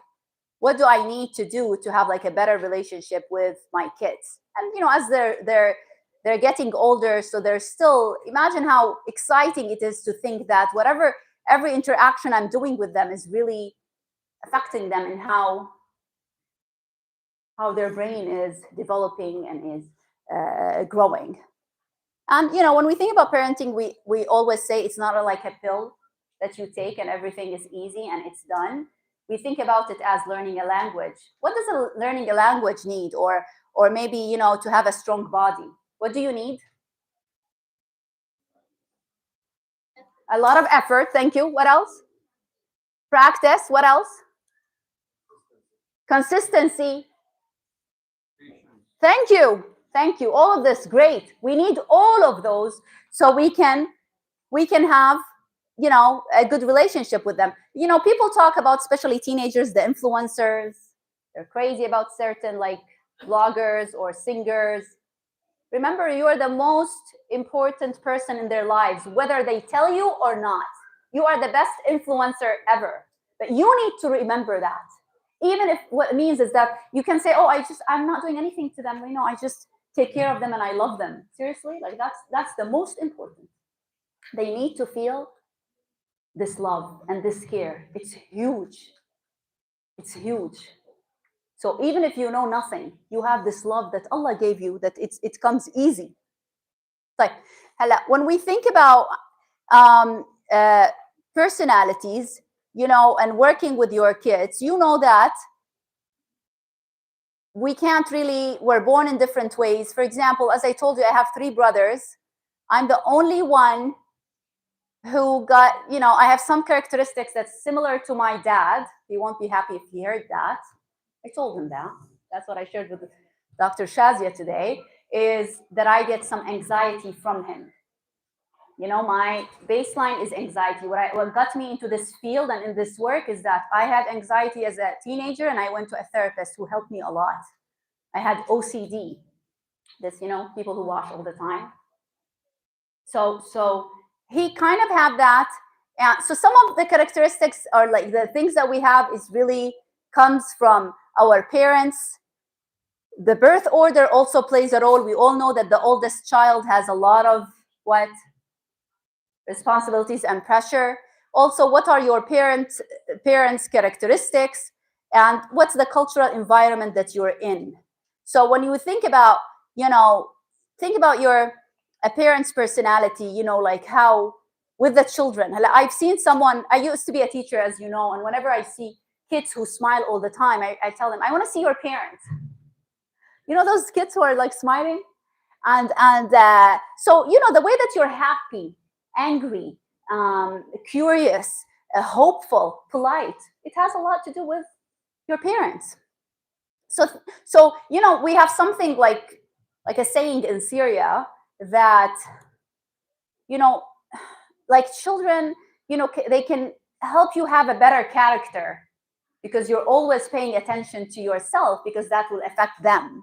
What do I need to do to have like a better relationship with my kids? And, you know, as they're getting older, so they're still, imagine how exciting it is to think that every interaction I'm doing with them is really affecting them in how their brain is developing and is growing. And, you know, when we think about parenting, we always say it's not like a pill that you take and everything is easy and it's done. We think about it as learning a language. What does learning a language need? Or maybe, you know, to have a strong body. What do you need? A lot of effort. Thank you. What else? Practice. What else? Consistency. Thank you. Thank you. All of this, great. We need all of those so we can have, you know, a good relationship with them. You know, people talk about, especially teenagers, the influencers. They're crazy about certain like bloggers or singers. Remember, you are the most important person in their lives, whether they tell you or not. You are the best influencer ever. But you need to remember that. Even if what it means is that you can say, oh, I'm not doing anything to them. You know, I just take care of them and I love them. Seriously, like that's the most important. They need to feel this love and this care. It's huge. It's huge. So even if you know nothing, you have this love that Allah gave you, that it comes easy. Like, when we think about personalities, you know, and working with your kids, you know that we can't really, we're born in different ways. For example, as I told you, I have 3 brothers. I'm the only one who got, you know, I have some characteristics that's similar to my dad. He won't be happy if he heard that. I told him that. That's what I shared with Dr. Shazia today, is that I get some anxiety from him. You know, my baseline is anxiety. What got me into this field and in this work is that I had anxiety as a teenager, and I went to a therapist who helped me a lot. I had OCD, this, you know, people who wash all the time. So he kind of had that. So some of the characteristics are like the things that we have is really comes from our parents. The birth order also plays a role. We all know that the oldest child has a lot of what? Responsibilities and pressure. Also, what are your parents' characteristics, and what's the cultural environment that you're in? So when you think about, you know, your parent's personality, you know, like how with the children. I've seen someone, I used to be a teacher, as you know, and whenever I see kids who smile all the time, I tell them, I want to see your parents. You know, those kids who are like smiling, and so, you know, the way that you're happy angry, curious, hopeful, polite. It has a lot to do with your parents. So we have something like a saying in Syria that like children, they can help you have a better character because you're always paying attention to yourself, because that will affect them.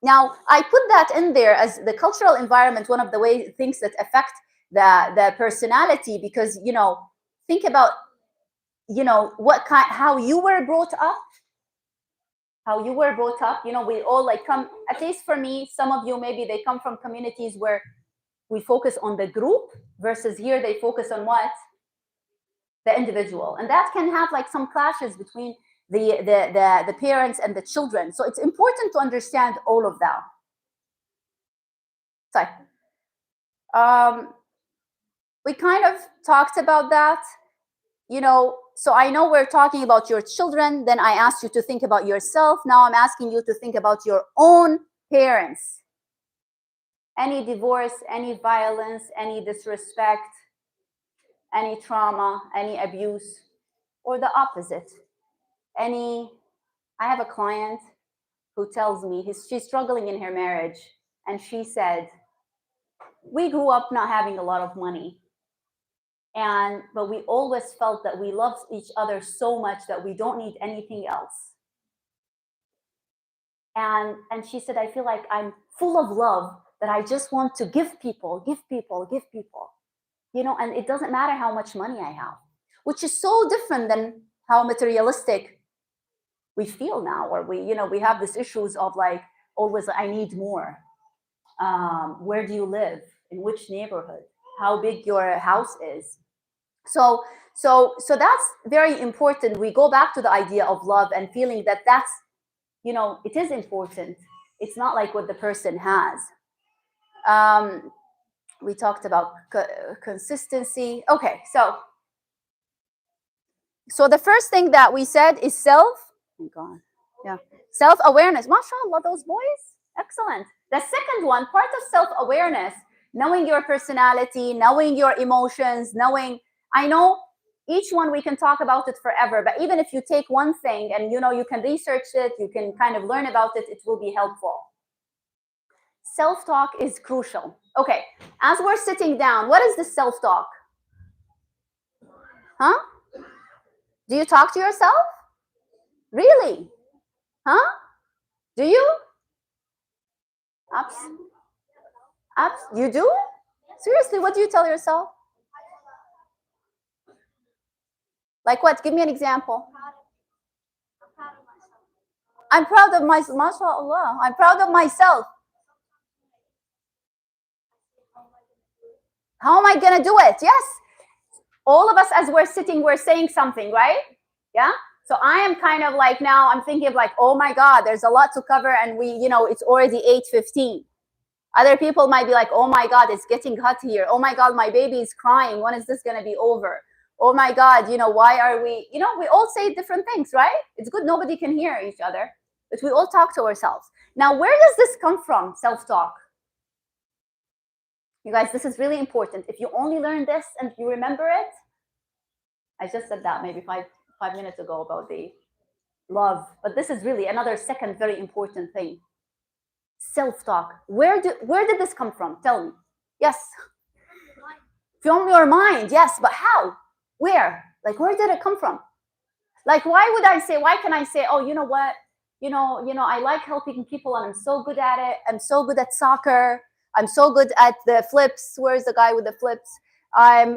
Now, I put that in there as the cultural environment, one of the things that affect the personality, because think about how you were brought up. We all come, at least for me, some of you maybe they come from communities where we focus on the group, versus here they focus on what? The individual. And that can have like some clashes between the parents and the children. So it's important to understand all of that. So we kind of talked about that. So I know we're talking about your children, then I asked you to think about yourself. Now I'm asking you to think about your own parents. Any divorce, any violence, any disrespect, any trauma, any abuse, or the opposite. I have a client who tells me she's struggling in her marriage, and she said, we grew up not having a lot of money, but we always felt that we loved each other so much that we don't need anything else. And she said, I feel like I'm full of love, that I just want to give people, and it doesn't matter how much money I have, which is so different than how materialistic we feel now, or we have these issues of like always, I need more. Where do you live? In which neighborhood? How big your house is? So that's very important. We go back to the idea of love and feeling that that's, it is important. It's not like what the person has. We talked about consistency. Okay, so the first thing that we said is self-awareness. MashaAllah, those boys, excellent. The second one, part of self-awareness, knowing your personality, knowing your emotions, I know each one we can talk about it forever, but even if you take one thing and you can research it, you can kind of learn about it, it will be helpful. Self-talk is crucial. Okay, as we're sitting down, what is the self-talk? Huh? Do you talk to yourself? Really? Huh? Do you? You do? Seriously, what do you tell yourself? Like what? Give me an example. I'm proud of myself. MashaAllah. I'm proud of myself. How am I going to do it? Yes. All of us, as we're sitting, we're saying something, right? Yeah. So I am kind of like, now I'm thinking of like, oh my God, there's a lot to cover, and it's already 8:15. Other people might be like, oh my God, it's getting hot here. Oh my God, my baby is crying. When is this going to be over? Oh my God, why are we, we all say different things, right? It's good nobody can hear each other, but we all talk to ourselves. Now, where does this come from, self-talk? You guys, this is really important. If you only learn this and you remember it, I just said that maybe five minutes ago about the love, but this is really another second very important thing. Self-talk. Where did this come from? Tell me. Yes. From your mind. Yes, but how? Where? Like, where did it come from? Like, why can I say, oh, you know what? I like helping people and I'm so good at it. I'm so good at soccer. I'm so good at the flips. Where's the guy with the flips? I'm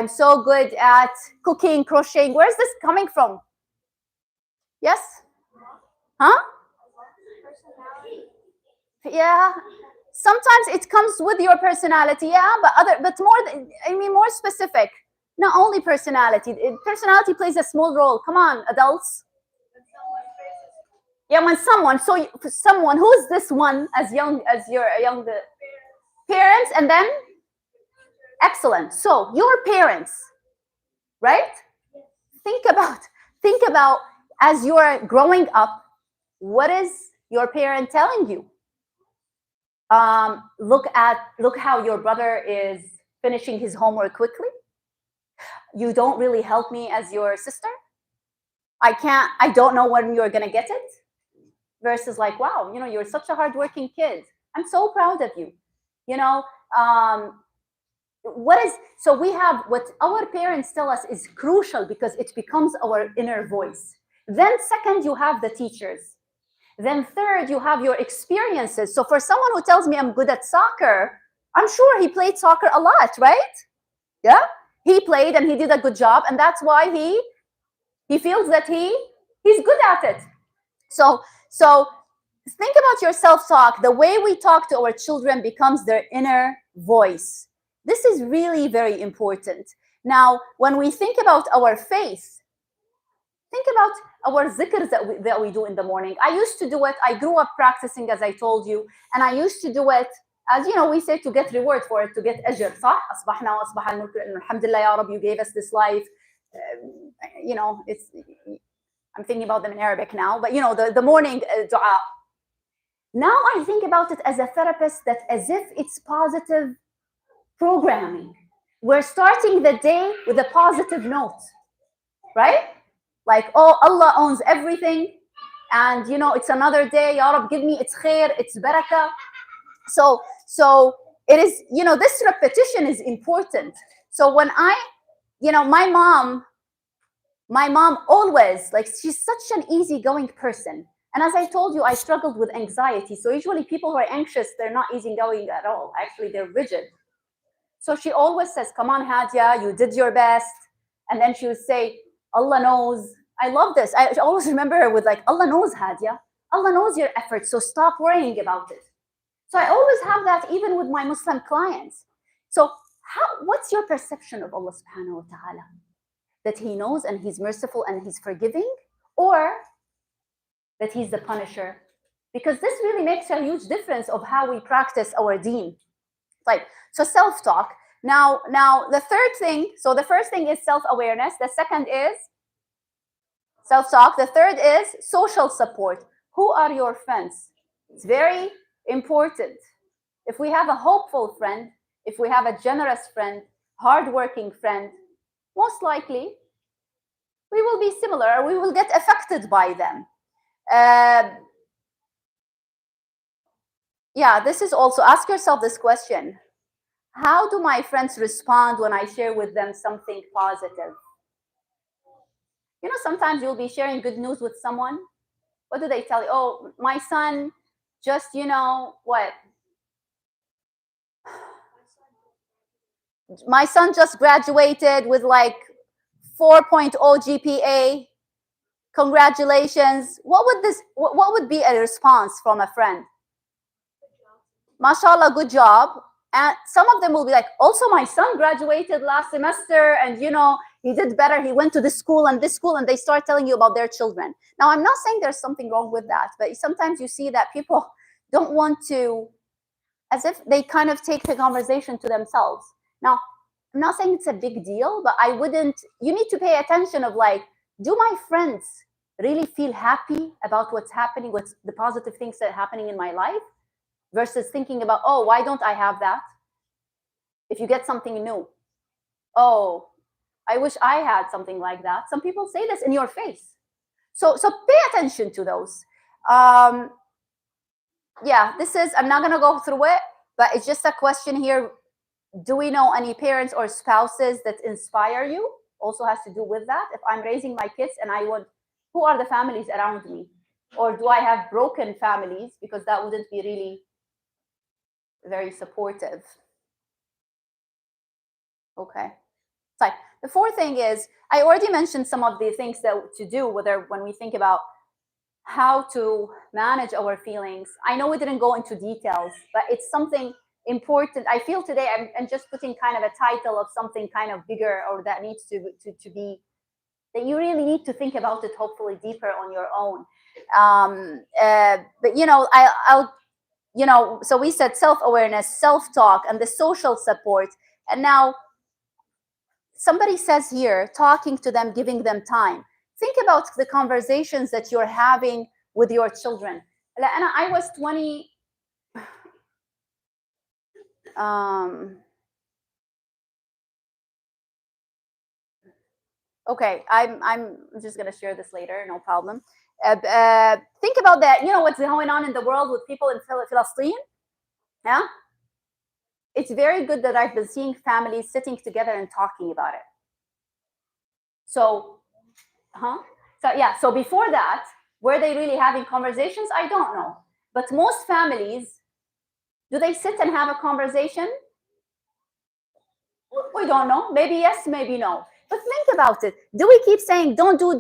so good at cooking, crocheting. Where's this coming from? Yes? Huh? Yeah. Sometimes it comes with your personality, yeah, but more specific. Not only personality. Personality plays a small role. Come on, adults. Yeah, when someone, who is this one as young parents, and then excellent. So your parents, right? Think about as you're growing up, what is your parent telling you? Look how your brother is finishing his homework quickly. You don't really help me as your sister. I don't know when you're gonna get it. Versus like, wow, you're such a hardworking kid. I'm so proud of you. So we have what our parents tell us is crucial because it becomes our inner voice. Then second, you have the teachers. Then third, you have your experiences. So for someone who tells me I'm good at soccer, I'm sure he played soccer a lot, right? Yeah, he played and he did a good job, and that's why he feels that he's good at it. So think about your self-talk. The way we talk to our children becomes their inner voice. This is really very important. Now, when we think about our faith, think about our zikrs that we do in the morning. I used to do it. I grew up practicing, as I told you, and I used to do it, as we say, to get reward for it, to get ajr. صح? أصبحنا وأصبح الملك الحمد لله يا رب, you gave us this life. I'm thinking about them in Arabic now, but the morning dua. Now I think about it as a therapist, that as if it's positive programming. We're starting the day with a positive note, right? Like, oh, Allah owns everything, and it's another day. Ya Rab, give me, it's khair, it's barakah. So it is, this repetition is important. So when my mom always, like, she's such an easygoing person. And as I told you, I struggled with anxiety. So usually people who are anxious, they're not easygoing at all. Actually, they're rigid. So she always says, come on, Hadia, you did your best. And then she would say, Allah knows. I love this. I always remember her with like, Allah knows, Hadia. Allah knows your efforts, so stop worrying about it. So I always have that even with my Muslim clients. So what's your perception of Allah subhanahu wa ta'ala? That he knows and he's merciful and he's forgiving, or that he's the punisher? Because this really makes a huge difference of how we practice our deen. So self-talk. Now the third thing, so the first thing is self-awareness. The second is self-talk. The third is social support. Who are your friends? It's very important. If we have a hopeful friend, if we have a generous friend, hardworking friend, most likely we will be similar. We will get affected by them. This is also, ask yourself this question. How do my friends respond when I share with them something positive? Sometimes you'll be sharing good news with someone. What do they tell you? Oh, my son just, what? My son just graduated with like 4.0 GPA. Congratulations. What would be a response from a friend? Mashallah, good job. And some of them will be like, also my son graduated last semester, and he did better. He went to this school, and they start telling you about their children. Now, I'm not saying there's something wrong with that, but sometimes you see that people don't want to, as if they kind of take the conversation to themselves. Now, I'm not saying it's a big deal, but you need to pay attention of like, do my friends really feel happy about what's happening, what's the positive things that are happening in my life? Versus thinking about, oh, why don't I have that? If you get something new, oh, I wish I had something like that. Some people say this in your face. So pay attention to those. I'm not going to go through it, but it's just a question here. Do we know any parents or spouses that inspire you? Also has to do with that. If I'm raising my kids and who are the families around me? Or do I have broken families? Because that wouldn't be really very supportive. Okay. So the fourth thing is, I already mentioned some of the things that to do when we think about how to manage our feelings. I know we didn't go into details, but it's something important. I feel today I'm just putting kind of a title of something kind of bigger, or that needs to be, that you really need to think about it, hopefully deeper on your own. But so we said self-awareness, self-talk, and the social support. And now somebody says here, talking to them, giving them time. Think about the conversations that you're having with your children. And I was 20. Okay, I'm just gonna share this later, no problem. Think about that. You know what's going on in the world with people in Palestine? Yeah, it's very good that I've been seeing families sitting together and talking about it. So, So yeah, so before that, were they really having conversations? I don't know. But most families, do they sit and have a conversation? We don't know. Maybe yes, maybe no. But think about it. Do we keep saying don't do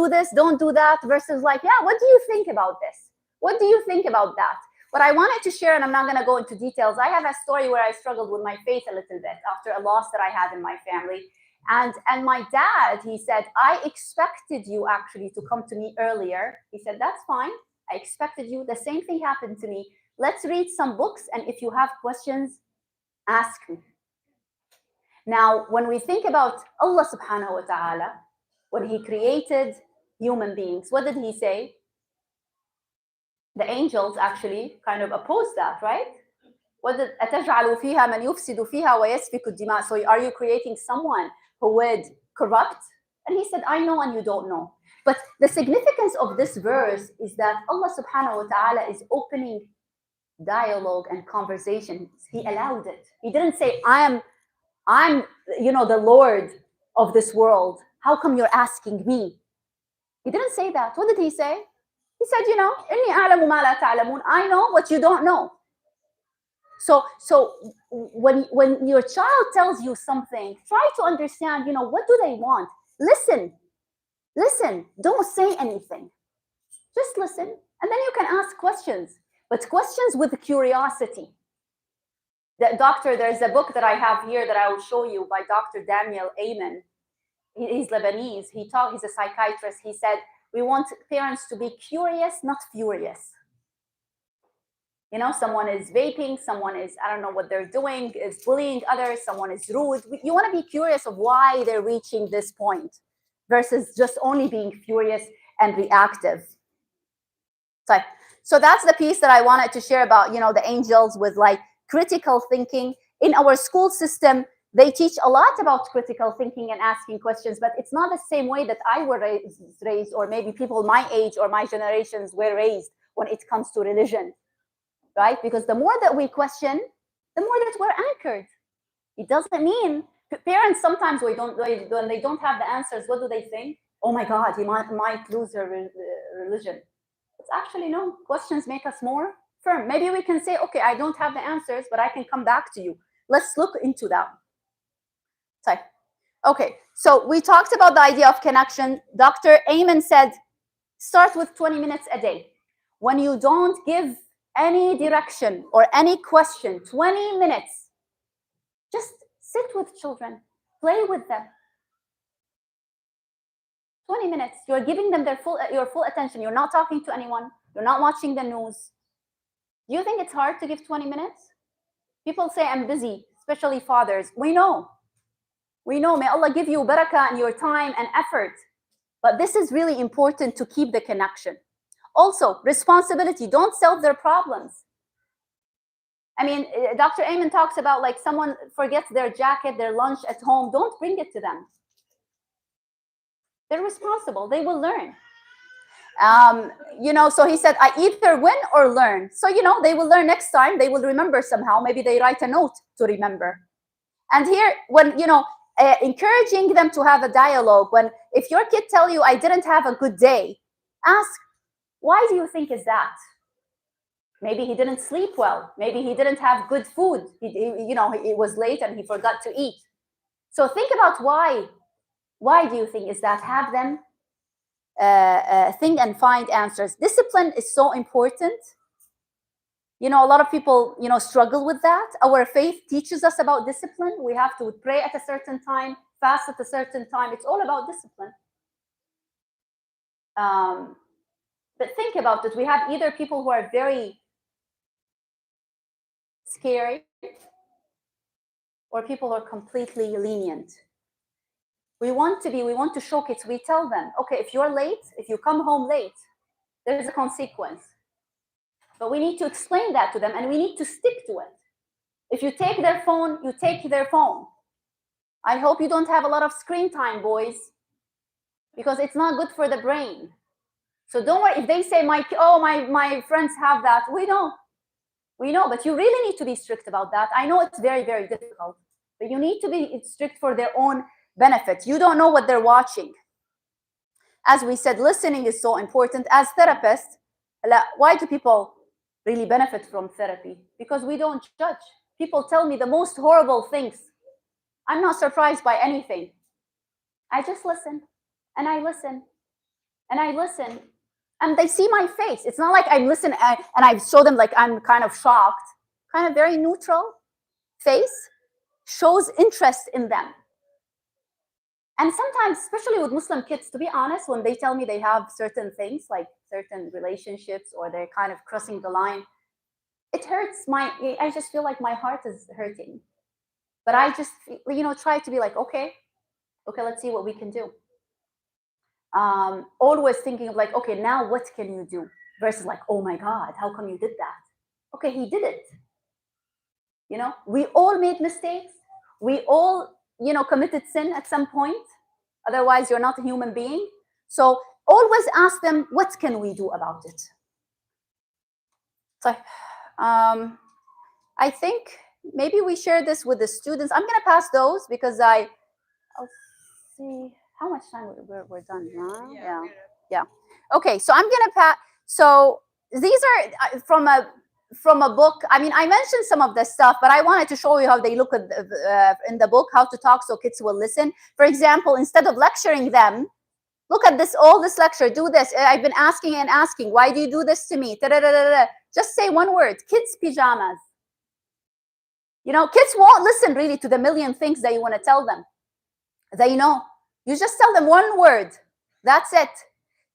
this, don't do that, versus like, yeah, what do you think about this? What do you think about that? What I wanted to share, and I'm not going to go into details, I have a story where I struggled with my faith a little bit after a loss that I had in my family. And my dad, he said, I expected you actually to come to me earlier. He said, that's fine. I expected you. The same thing happened to me. Let's read some books, and if you have questions, ask me. Now, when we think about Allah subhanahu wa ta'ala, when he created human beings, what did he say? The angels actually kind of opposed that, right? What did أَتَجْعَلُ فِيهَا مَنْ يُفْسِدُ فِيهَا وَيَسْفِكُ الدِّمَاء? So are you creating someone who would corrupt? And he said, I know and you don't know. But the significance of this verse is that Allah subhanahu wa ta'ala is opening dialogue and conversation. He allowed it. He didn't say, I'm the Lord of this world. How come you're asking me? He didn't say that. What did he say? He said, إِنِّي أَعْلَمُ مَا لَا تَعْلَمُونَ. I know what you don't know. So when your child tells you something, try to understand, what do they want? Listen. Don't say anything. Just listen. And then you can ask questions, but questions with curiosity. There's a book that I have here that I will show you by Dr. Daniel Amen. He's Lebanese. He's a psychiatrist. He said, we want parents to be curious, not furious. Someone is vaping, someone is, I don't know what they're doing, is bullying others, someone is rude. You want to be curious of why they're reaching this point versus just only being furious and reactive. So that's the piece that I wanted to share about, the angels with like critical thinking. In our school system, they teach a lot about critical thinking and asking questions, but it's not the same way that I was raised, or maybe people my age or my generations were raised when it comes to religion, right? Because the more that we question, the more that we're anchored. It doesn't mean parents sometimes when they don't have the answers, what do they think? Oh my God, he might lose her religion. It's actually no. Questions make us more firm. Maybe we can say, okay, I don't have the answers, but I can come back to you. Let's look into that. Okay, so we talked about the idea of connection. Dr. Amen said, start with 20 minutes a day. When you don't give any direction or any question, 20 minutes, just sit with children, play with them. 20 minutes, you're giving them your full attention. You're not talking to anyone. You're not watching the news. Do you think it's hard to give 20 minutes? People say, I'm busy, especially fathers. We know. May Allah give you barakah in your time and effort. But this is really important to keep the connection. Also, responsibility. Don't solve their problems. I mean, Dr. Amen talks about like someone forgets their jacket, their lunch at home. Don't bring it to them. They're responsible. They will learn. So he said, I either win or learn. So, they will learn next time. They will remember somehow. Maybe they write a note to remember. And here, when, encouraging them to have a dialogue, if your kid tell you, I didn't have a good day, ask, why do you think is that? Maybe he didn't sleep well. Maybe he didn't have good food. It was late and he forgot to eat. So think about why. Why do you think is that? Have them think and find answers. Discipline is so important. A lot of people, struggle with that. Our faith teaches us about discipline. We have to pray at a certain time, fast at a certain time. It's all about discipline. But think about it. We have either people who are very scary or people who are completely lenient. We want to show kids, we tell them, okay, if you're late, if you come home late, there's a consequence. But we need to explain that to them and we need to stick to it. If you take their phone, you take their phone. I hope you don't have a lot of screen time, boys. because it's not good for the brain. So don't worry if they say my friends have that. We know, but you really need to be strict about that. I know it's very, very difficult, but you need to be strict for their own benefit. You don't know what they're watching. As we said, listening is so important. As therapists, why do people really benefit from therapy? Because we don't judge. People tell me the most horrible things. I'm not surprised by anything. I just listen, and I listen, and I listen, and they see my face. It's not like I listen and I show them like I'm kind of shocked. Kind of very neutral face shows interest in them. And sometimes, especially with Muslim kids, to be honest, when they tell me they have certain things, like certain relationships, or they're kind of crossing the line, it hurts I just feel like my heart is hurting. But I just, try to be like, okay, let's see what we can do. Always thinking of like, okay, now what can you do? Versus like, oh my God, how come you did that? Okay, he did it. We all made mistakes. We all, committed sin at some point. Otherwise, you're not a human being. So always ask them, what can we do about it? So, I think maybe we share this with the students. I'm going to pass those because I'll see how much time we're done now. Yeah. Okay, so I'm going to pass. So these are from a book. I mean, I mentioned some of this stuff, but I wanted to show you how they look at in the book, how to talk so kids will listen. For example, instead of lecturing them, look at all this lecture, do this. I've been asking and asking, why do you do this to me? Just say one word, kids' pajamas. Kids won't listen really to the million things that you want to tell them. You just tell them one word. That's it.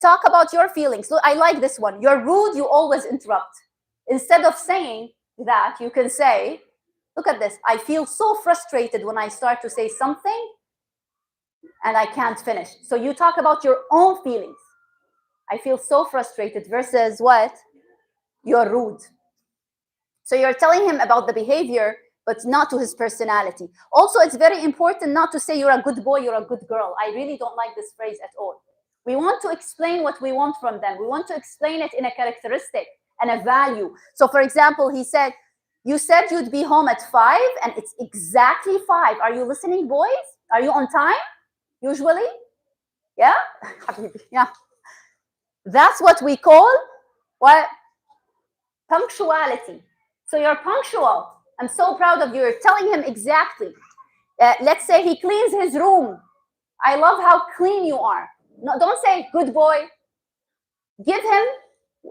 Talk about your feelings. Look, I like this one. You're rude, you always interrupt. Instead of saying that, you can say, look at this. I feel so frustrated when I start to say something and I can't finish. So you talk about your own feelings. I feel so frustrated versus what? You're rude. So you're telling him about the behavior, but not to his personality. Also, it's very important not to say you're a good boy, you're a good girl. I really don't like this phrase at all. We want to explain what we want from them. We want to explain it in a characteristic and a value. So for example, he said, you said you'd be home at 5 and it's exactly 5. Are you listening, boys? Are you on time? Usually? Yeah? Yeah. That's what we call what? Punctuality. So you're punctual. I'm so proud of you. You're telling him exactly. Let's say he cleans his room. I love how clean you are. No, don't say good boy. Give him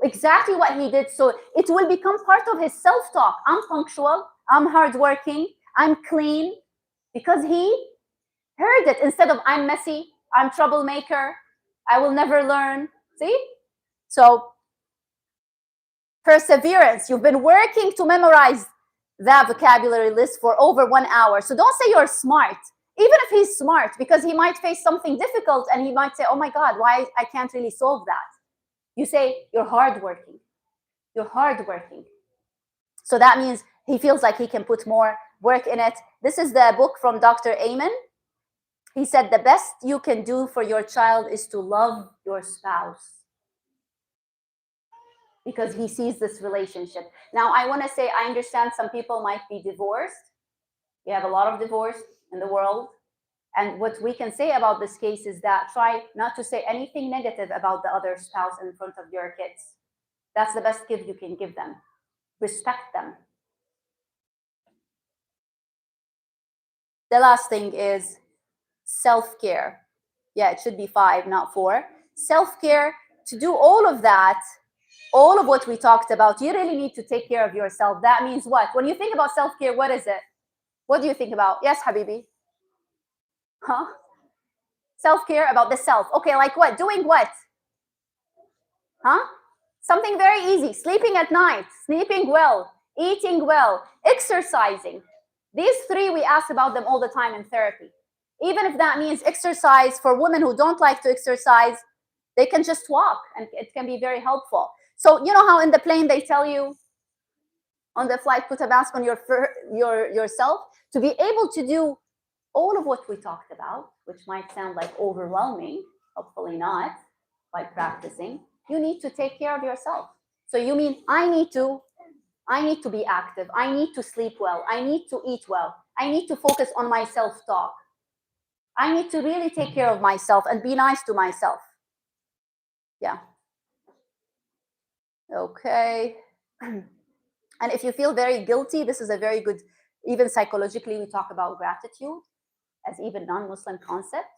exactly what he did. So it will become part of his self-talk. I'm punctual. I'm hardworking. I'm clean. Because he heard it instead of I'm messy. I'm troublemaker. I will never learn. See? So perseverance. You've been working to memorize that vocabulary list for over 1 hour. So don't say you're smart. Even if he's smart, because he might face something difficult and he might say, oh my God, why I can't really solve that. You say, you're hardworking. You're hardworking. So that means he feels like he can put more work in it. This is the book from Dr. Amen. He said, the best you can do for your child is to love your spouse. Because he sees this relationship. Now, I want to say, I understand some people might be divorced. We have a lot of divorce in the world. And what we can say about this case is that try not to say anything negative about the other spouse in front of your kids. That's the best gift you can give them. Respect them. The last thing is self-care. Yeah, it should be 5, not 4. Self-care, to do all of that, all of what we talked about, you really need to take care of yourself. That means what? When you think about self-care, what is it? What do you think about? Yes, Habibi? Huh? Self-care about the self. Okay, like what? Doing what? Huh? Something very easy. Sleeping at night, sleeping well, eating well, exercising. These 3, we ask about them all the time in therapy. Even if that means exercise for women who don't like to exercise, they can just walk and it can be very helpful. So you know how in the plane they tell you on the flight, put a mask on yourself? To be able to do all of what we talked about, which might sound like overwhelming, Hopefully not, by practicing. You need to take care of yourself. So you mean I need to be active. I need to sleep well. I need to eat well. I need to focus on my self-talk. I need to really take care of myself and be nice to myself. Yeah. Okay. And if you feel very guilty, this is a very good, even psychologically, we talk about gratitude as even non-Muslim concept,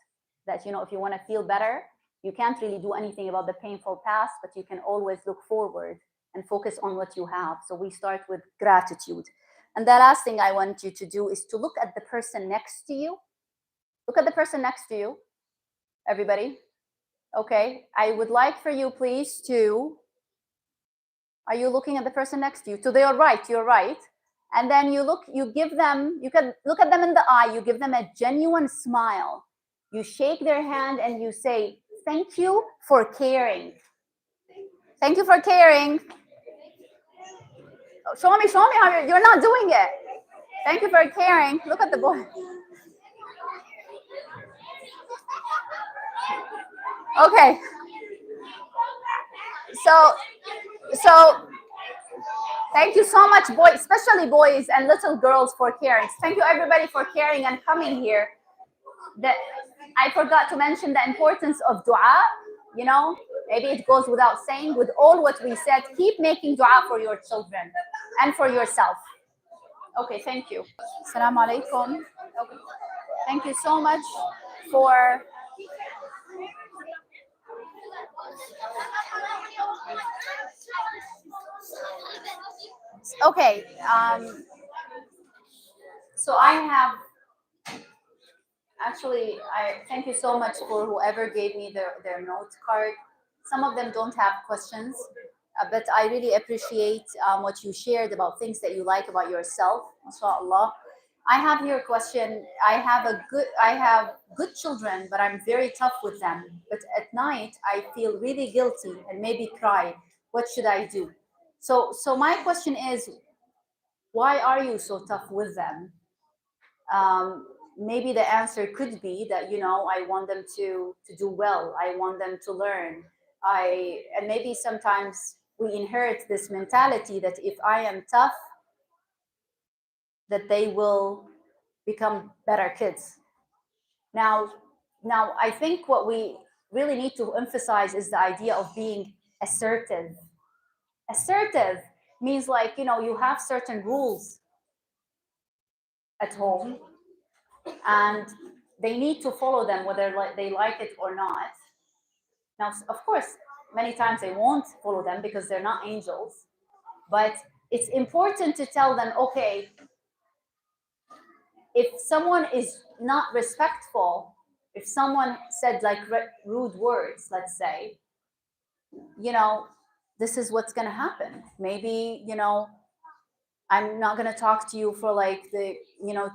that, you know, if you want to feel better, you can't really do anything about the painful past, but you can always look forward and focus on what you have. So we start with gratitude. And the last thing I want you to do is to look at the person next to you. Look at the person next to you, everybody. Okay, I would like for you, please, to, are you looking at the person next to you? To your right, you're right. And then you look, you give them, you can look at them in the eye, you give them a genuine smile. You shake their hand and you say, thank you for caring. Thank you for caring. Oh, show me how you're not doing it. Thank you for caring. Look at the boy. Okay. So thank you so much, boys, especially boys and little girls, for caring. Thank you, everybody, for caring and coming here. That I forgot to mention the importance of dua. You know, maybe it goes without saying, with all what we said, keep making dua for your children and for yourself. Okay, thank you. Assalamu alaikum. Okay. Thank you so much for okay. So I have actually, I thank you so much for whoever gave me their note card. Some of them don't have questions, but I really appreciate what you shared about things that you like about yourself. MashaAllah. I have here a question. I have good children, but I'm very tough with them. But at night, I feel really guilty and maybe cry. What should I do? So my question is, why are you so tough with them? Maybe the answer could be that, you know, I want them to do well. I want them to learn. And maybe sometimes we inherit this mentality that if I am tough, that they will become better kids. Now I think what we really need to emphasize is the idea of being assertive. Assertive means, like, you know, you have certain rules at home and they need to follow them whether they like it or not. Now, of course, many times they won't follow them because they're not angels, but it's important to tell them, okay, if someone is not respectful, if someone said like rude words, let's say, you know, this is what's going to happen. Maybe, you know, I'm not going to talk to you for like you know,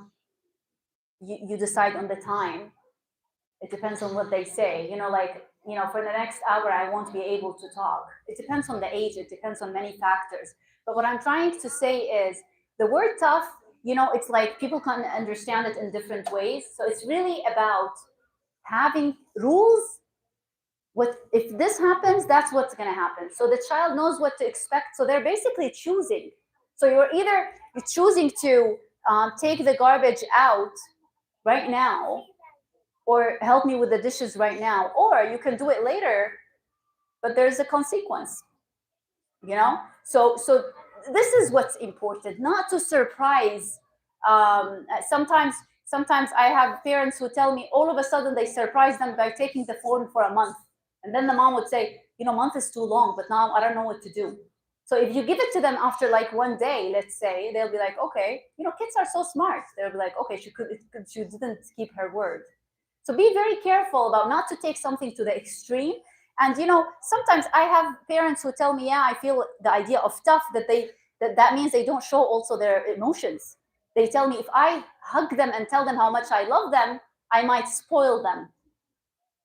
you decide on the time. It depends on what they say, you know, like, you know, for the next hour, I won't be able to talk. It depends on the age. It depends on many factors. But what I'm trying to say is the word tough, you know, it's like people can understand it in different ways. So it's really about having rules. If this happens, that's what's going to happen. So the child knows what to expect. So they're basically choosing. So you're choosing to take the garbage out right now, or help me with the dishes right now, or you can do it later, but there's a consequence, you know? So this is what's important, not to surprise. Sometimes I have parents who tell me all of a sudden they surprise them by taking the phone for a month. And then the mom would say, you know, month is too long, but now I don't know what to do. So if you give it to them after like one day, let's say, they'll be like, okay, you know, kids are so smart. They'll be like, okay, she didn't keep her word. So be very careful about not to take something to the extreme. And, you know, sometimes I have parents who tell me, yeah, I feel the idea of tough, that means they don't show also their emotions. They tell me if I hug them and tell them how much I love them, I might spoil them.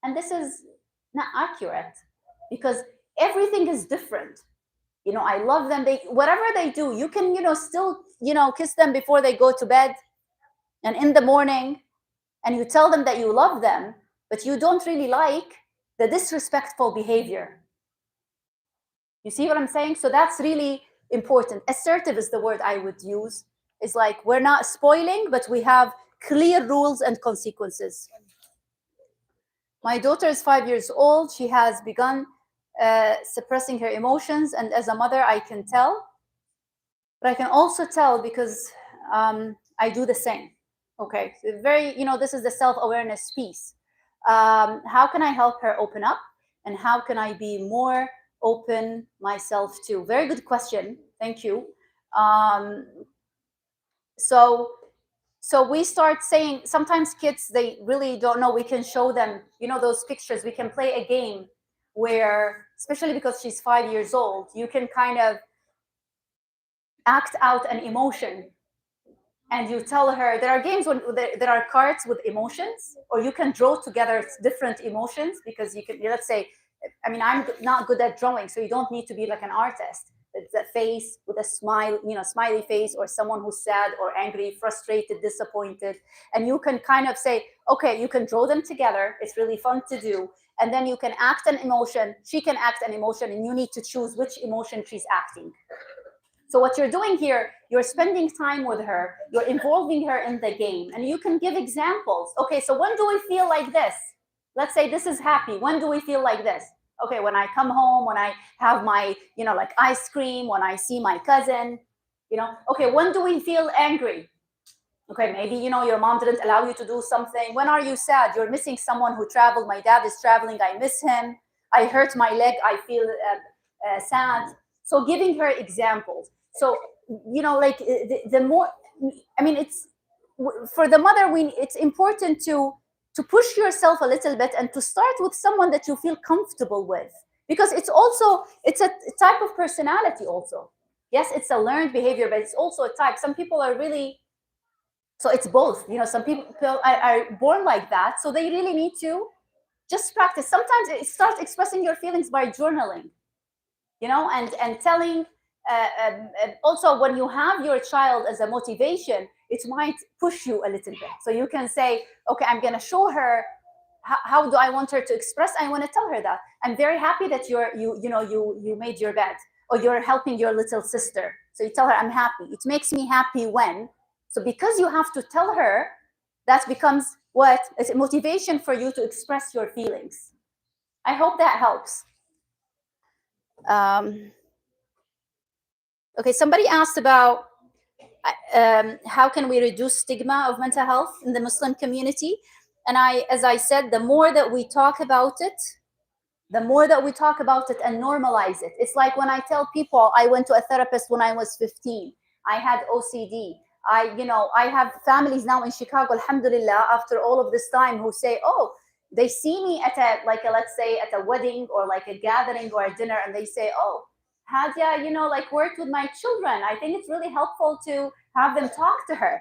And this is not accurate, because everything is different. You know, I love them. Whatever they do, you can, you know, still, you know, kiss them before they go to bed and in the morning, and you tell them that you love them, but you don't really like the disrespectful behavior. You see what I'm saying? So that's really important. Assertive is the word I would use. It's like we're not spoiling, but we have clear rules and consequences. My daughter is 5 years old. She has begun suppressing her emotions, and as a mother, I can tell. But I can also tell because I do the same. Okay, so very, this is the self-awareness piece. How can I help her open up, and how can I be more open myself too? Very good question. Thank you. So we start saying, sometimes kids, they really don't know. We can show them, those pictures. We can play a game where, especially because she's 5 years old, you can kind of act out an emotion. And you tell her, there are games when there are cards with emotions, or you can draw together different emotions, because you can, let's say, I'm not good at drawing, so you don't need to be like an artist. It's a face with a smile, smiley face, or someone who's sad or angry, frustrated, disappointed. And you can kind of say, okay, you can draw them together. It's really fun to do. And then you can act an emotion. She can act an emotion, and you need to choose which emotion she's acting. So what you're doing here, you're spending time with her, you're involving her in the game, and you can give examples. Okay, so when do we feel like this? Let's say this is happy. When do we feel like this? Okay, when I come home, when I have my, like ice cream, when I see my cousin, Okay, when do we feel angry? Okay, maybe, your mom didn't allow you to do something. When are you sad? You're missing someone who traveled. My dad is traveling. I miss him. I hurt my leg. I feel sad. So giving her examples. So, like the more, it's, for the mother, it's important to push yourself a little bit and to start with someone that you feel comfortable with, because it's a type of personality also. Yes, it's a learned behavior, but it's also a type. Some people are really, so it's both. Some people are born like that, so they really need to just practice. Sometimes it starts expressing your feelings by journaling, and telling. Also, when you have your child as a motivation, it might push you a little bit. So you can say, okay, I'm going to show her how do I want her to express. I want to tell her that I'm very happy that you made your bed, or you're helping your little sister. So you tell her, I'm happy. It makes me happy when. So because you have to tell her, that becomes what? It's a motivation for you to express your feelings. I hope that helps. Okay, somebody asked about how can we reduce stigma of mental health in the Muslim community? And as I said, the more that we talk about it and normalize it. It's like when I tell people I went to a therapist when I was 15. I had OCD. I have families now in Chicago, alhamdulillah, after all of this time, who say, oh, they see me at let's say at a wedding or like a gathering or a dinner, and they say, oh, Hadia, like worked with my children. I think it's really helpful to have them talk to her.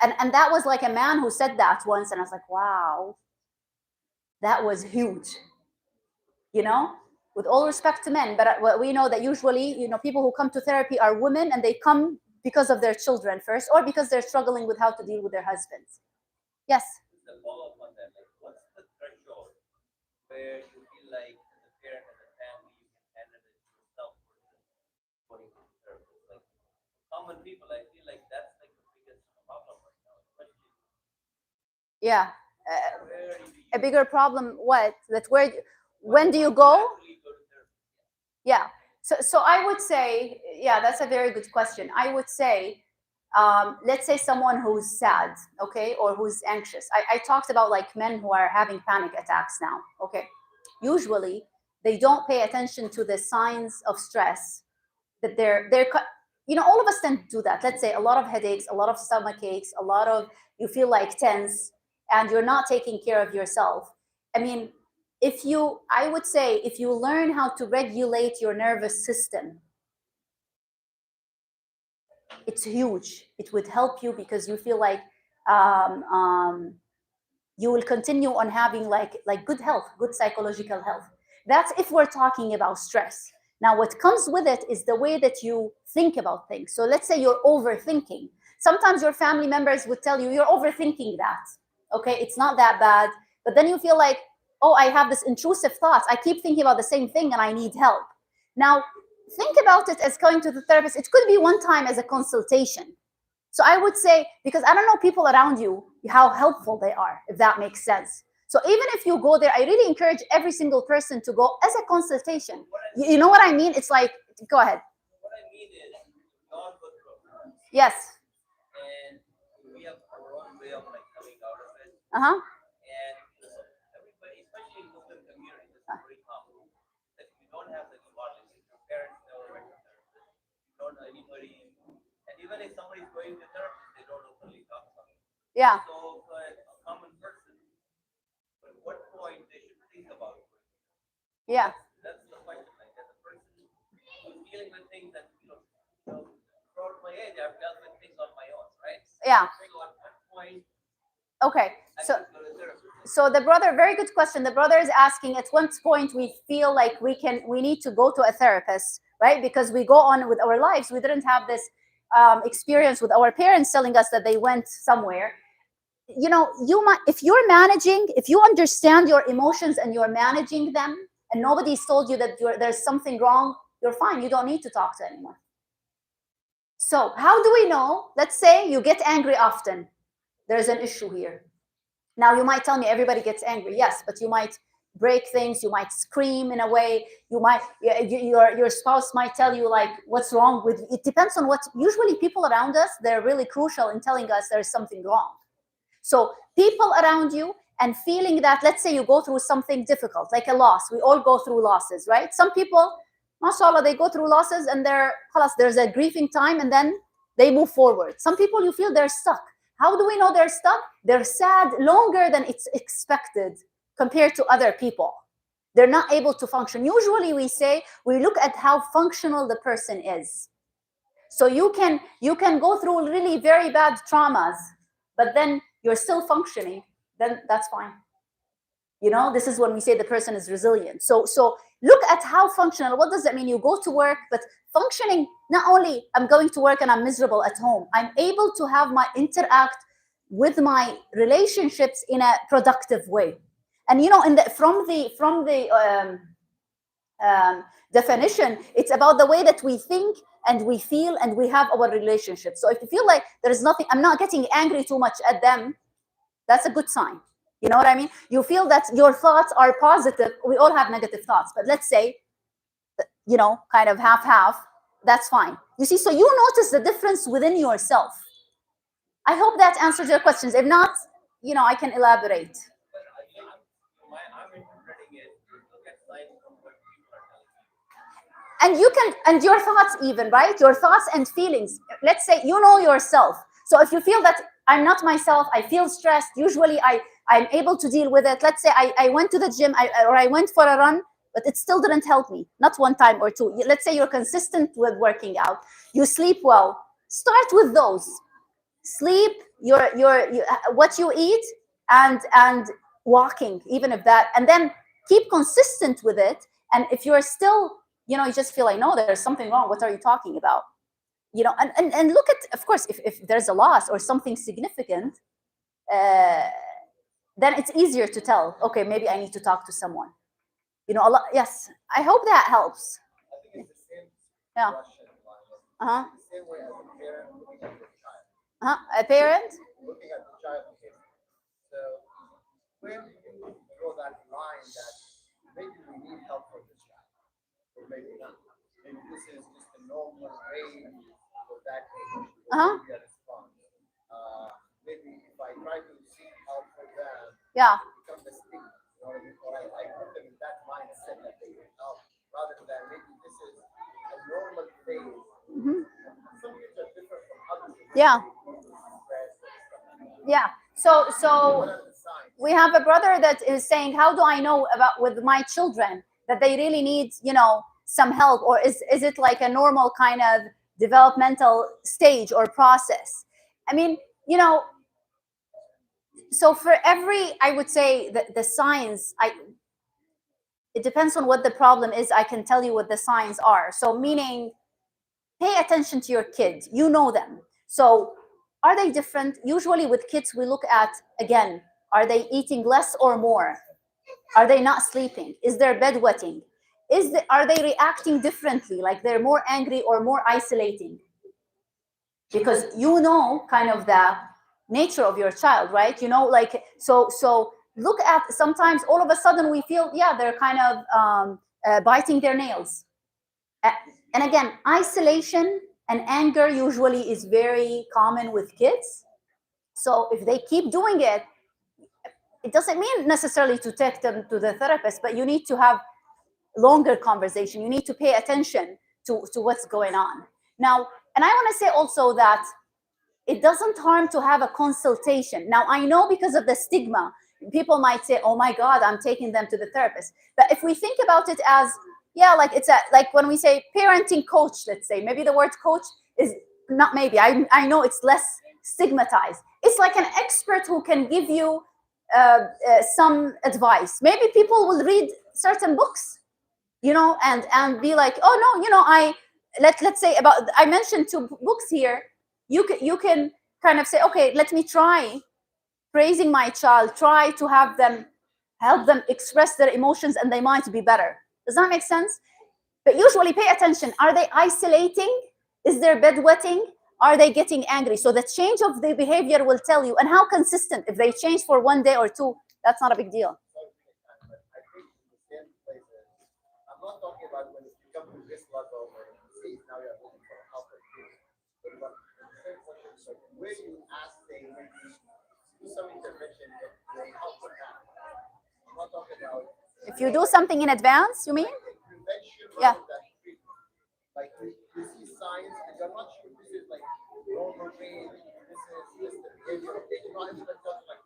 And that was like a man who said that once, and I was like, wow, that was huge. With all respect to men, but we know that usually, people who come to therapy are women, and they come because of their children first, or because they're struggling with how to deal with their husbands. Yes? The follow-up on that, like, what's the threshold where you feel like as a parent, as a family, you can handle it yourself versus going to the therapist? Like, common people, I feel like that's like the biggest problem right now, especially. Yeah. A bigger problem, what? When do you go? Yeah. So I would say, yeah, that's a very good question. I would say, let's say someone who's sad, okay, or who's anxious. I talked about like men who are having panic attacks now, okay. Usually, they don't pay attention to the signs of stress that they're all of us tend to do that. Let's say a lot of headaches, a lot of stomach aches, you feel like tense, and you're not taking care of yourself. I would say if you learn how to regulate your nervous system, it's huge. It would help you because you feel like you will continue on having like good health, good psychological health. That's if we're talking about stress. Now, what comes with it is the way that you think about things. So let's say you're overthinking. Sometimes your family members would tell you, you're overthinking that. Okay, it's not that bad. But then you feel like, oh, I have this intrusive thoughts. I keep thinking about the same thing and I need help. Now, think about it as going to the therapist. It could be one time as a consultation. So I would say, because I don't know people around you, how helpful they are, if that makes sense. So even if you go there, I really encourage every single person to go as a consultation. You know what I mean? It's like, go ahead. What I mean is, we all go through a process, Yes. and we have our own way of like coming out of it. Uh-huh. And everybody, especially in Muslim community, this is very common. That you don't have the model. Your parents never went to therapist. You don't know anybody. And even if somebody's going to therapist, they don't openly talk about it. Yeah. So for a common person, at what point they should think about it? Yeah. That's the question. Like as a person who's dealing with things that throughout my age, I've dealt with things on my own, right? Yeah. So at what point Okay. I So can go to therapy? so the brother, very good question. The brother is asking at what point we feel like we need to go to a therapist, right? Because we go on with our lives. We didn't have this experience with our parents telling us that they went somewhere. You know, you might, if you understand your emotions and you're managing them, and nobody's told you that there's something wrong, you're fine. You don't need to talk to anyone. So how do we know? Let's say you get angry often. There's an issue here. Now you might tell me everybody gets angry. Yes, but you might break things. You might scream in a way. You might, your spouse might tell you like, what's wrong with you? It depends on what, usually people around us, they're really crucial in telling us there's something wrong. So people around you and feeling that, let's say you go through something difficult, like a loss. We all go through losses, right? Some people, mashallah, they go through losses and there's a grieving time and then they move forward. Some people, you feel they're stuck. How do we know they're stuck? They're sad longer than it's expected compared to other people. They're not able to function. Usually we look at how functional the person is. So you can go through really very bad traumas, but then you're still functioning, then that's fine. You know, this is when we say the person is resilient. So look at how functional. What does that mean? You go to work, but functioning, not only I'm going to work and I'm miserable at home, I'm able to have my interact with my relationships in a productive way. And you know, from the definition, it's about the way that we think and we feel and we have our relationships. So if you feel like there is nothing, I'm not getting angry too much at them, that's a good sign. You know what I mean? You feel that your thoughts are positive. We all have negative thoughts, but let's say, you know, kind of half, that's fine. You see, so you notice the difference within yourself. I hope that answers your questions. If not, you know, I can elaborate. But I think I'm interpreting it to look at signs from what people are telling you. And you can, and your thoughts even, right? Your thoughts and feelings. Let's say you know yourself. So if you feel that I'm not myself, I feel stressed, usually I'm able to deal with it. Let's say I went to the gym or I went for a run, but it still didn't help me. Not one time or two. Let's say you're consistent with working out. You sleep well. Start with those. Sleep, what you eat, and walking, even if that, and then keep consistent with it. And if you're still, you know, you just feel like, no, there's something wrong. What are you talking about? You know, and look at, of course, if there's a loss or something significant, then it's easier to tell, okay, maybe I need to talk to someone. You know, a lot. Yes, I hope that helps. I think it's the same Yeah. question. Uh-huh. The same way as a parent looking at their child. Uh-huh. A parent? Looking at the child behavior. So when you draw that line that maybe we need help for this child, or maybe not. Maybe this is just a normal way for that age. Uh-huh. Maybe a response. Maybe if I try to seek help for them, Yeah. it becomes a stigma. You know what I mean? Or I put them in that mindset that they need help, rather than maybe this is a normal phase. Mm-hmm. Some kids are different from others. Yeah. Yeah. So What are the signs? we have a brother that is saying, how do I know about with my children that they really need, you know, some help, or is it like a normal kind of developmental stage or process? I mean, you know, so for every, I would say that the signs, it depends on what the problem is. I can tell you what the signs are. So meaning, pay attention to your kids. You know them. So are they different? Usually with kids, we look at, again, are they eating less or more? Are they not sleeping? Is their bedwetting? Are they reacting differently? Like they're more angry or more isolating? Because you know kind of the nature of your child, right? You know, like, so look at, sometimes all of a sudden we feel, yeah, they're kind of biting their nails. And again, isolation and anger usually is very common with kids. So if they keep doing it, it doesn't mean necessarily to take them to the therapist, but you need to have longer conversation. You need to pay attention to what's going on. Now, and I want to say also that it doesn't harm to have a consultation. Now, I know because of the stigma, people might say, oh my God, I'm taking them to the therapist. But if we think about it as, yeah, like it's like when we say parenting coach, let's say, maybe the word coach is not, maybe, I know it's less stigmatized. It's like an expert who can give you some advice. Maybe people will read certain books, you know, and be like, oh no, you know, let's say about, I mentioned 2 books here. You can kind of say, okay, let me try praising my child, try to help them express their emotions, and they might be better. Does that make sense? But usually pay attention. Are they isolating? Is their bedwetting? Are they getting angry? So the change of the behavior will tell you, and how consistent. If they change for 1 day or 2, that's not a big deal. But I think in the same places, I'm not talking about when you come to this level where you see now you're looking for help or things. But what so where you ask they maybe do some intervention that may help with that. I'm not talking about If you do something in advance, you mean? prevention Yeah. rather than treatment. Like you see signs and you're not sure this is like normal pain, this is the behavior of pain, not even just like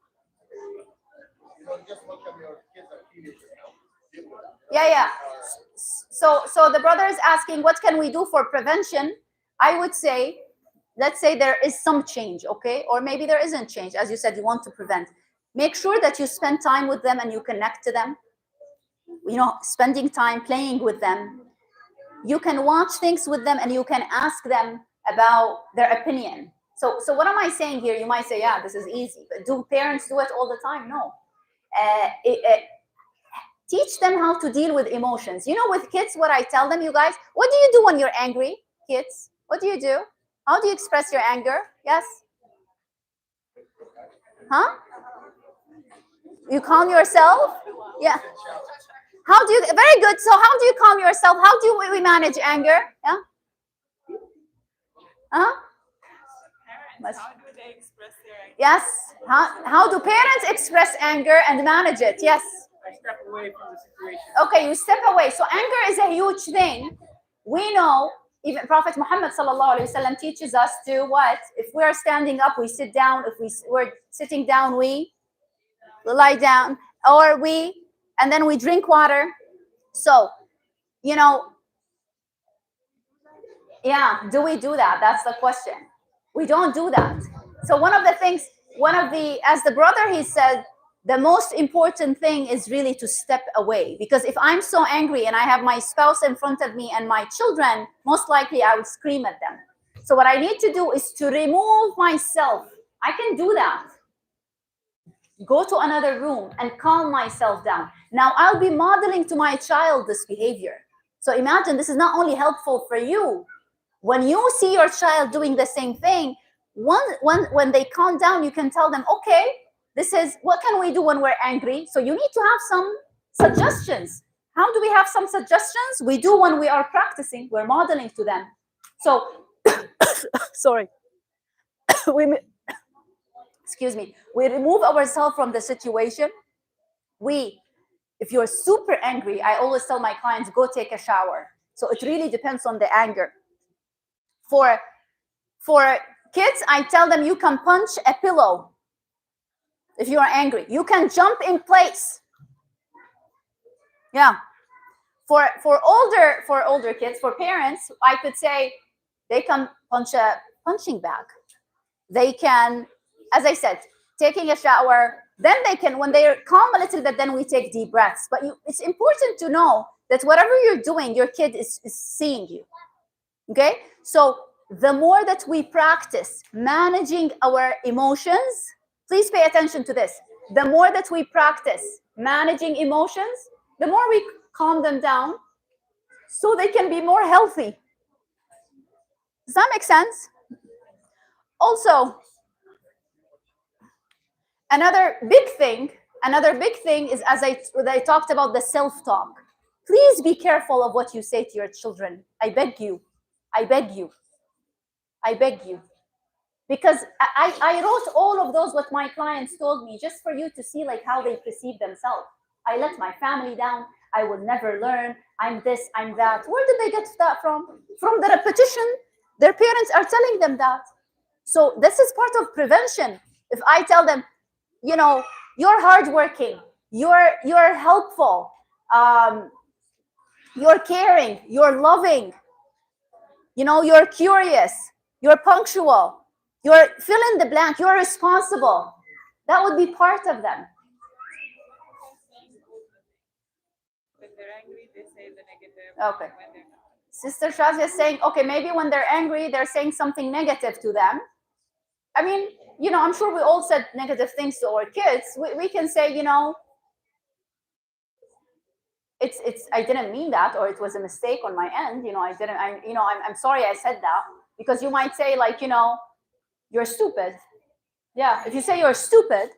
you know, just watch them your kids are teenagers now. Yeah. So the brother is asking, what can we do for prevention? I would say, let's say there is some change, okay? Or maybe there isn't change. As you said, you want to prevent. Make sure that you spend time with them and you connect to them. You know, spending time playing with them. You can watch things with them and you can ask them about their opinion. So what am I saying here? You might say, yeah, this is easy. But do parents do it all the time? No. Teach them how to deal with emotions. You know, with kids, what I tell them, you guys, what do you do when you're angry? Kids, what do you do? How do you express your anger? Yes? Huh? You calm yourself? Yeah. How do you, very good. So how do you calm yourself? How do we manage anger? Yeah? Huh? How do they express their anger? Yes. How do parents express anger and manage it? Yes. I step away from the situation. Okay, you step away. So anger is a huge thing. We know, even Prophet Muhammad sallallahu alaihi wasallam teaches us to what? If we are standing up, we sit down. If we're sitting down, we lie down, and then we drink water. So, you know, yeah, do we do that? That's the question. We don't do that. So as the brother, he said, the most important thing is really to step away. Because if I'm so angry and I have my spouse in front of me and my children, most likely I would scream at them. So what I need to do is to remove myself. I can do that. Go to another room and calm myself down. Now I'll be modeling to my child this behavior. So imagine, this is not only helpful for you. When you see your child doing the same thing, when they calm down, you can tell them, okay, this is, what can we do when we're angry? So you need to have some suggestions. How do we have some suggestions? We do when we are practicing, we're modeling to them. So, sorry. Excuse me. We remove ourselves from the situation. If you're super angry, I always tell my clients, go take a shower. So it really depends on the anger. For kids, I tell them you can punch a pillow. If you are angry, you can jump in place. Yeah. For older kids, for parents, I could say they can punch a punching bag. They can, as I said, taking a shower. Then they can, when they're calm a little bit, then we take deep breaths. But it's important to know that whatever you're doing, your kid is seeing you. Okay? So the more that we practice managing our emotions, please pay attention to this. the more that we practice managing emotions, the more we calm them down so they can be more healthy. Does that make sense? Also, another big thing is, as I talked about the self-talk. Please be careful of what you say to your children. I beg you. I beg you. I beg you. Because I wrote all of those what my clients told me just for you to see like how they perceive themselves. I let my family down. I will never learn. I'm this, I'm that. Where did they get that from? From the repetition. Their parents are telling them that. So this is part of prevention. If I tell them, you know, you're hardworking, you're helpful, you're caring, you're loving, you know, you're curious, you're punctual, you're fill in the blank, you're responsible. That would be part of them. When they're angry, they say the negative. Okay. When they're not. Sister Shazia is saying, okay, maybe when they're angry, they're saying something negative to them. I mean, you know, I'm sure we all said negative things to our kids. We can say, you know, it's I didn't mean that, or it was a mistake on my end. You know, I'm sorry I said that. Because you might say, like, you know, you're stupid. Yeah, if you say you're stupid,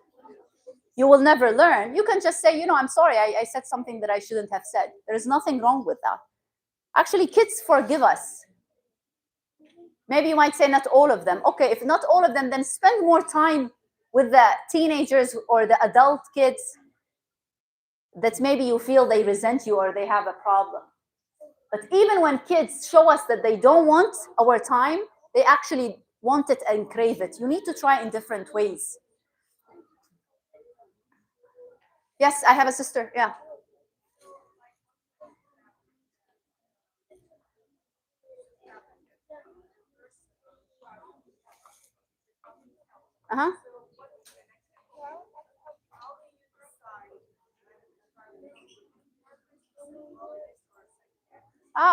you will never learn. You can just say, you know, I'm sorry, I said something that I shouldn't have said. There's nothing wrong with that. Actually, kids forgive us. Maybe you might say not all of them. Okay, if not all of them, then spend more time with the teenagers or the adult kids that maybe you feel they resent you or they have a problem. But even when kids show us that they don't want our time, they actually want it and crave it. You need to try in different ways. Yes, I have a sister. Yeah. Uh-huh.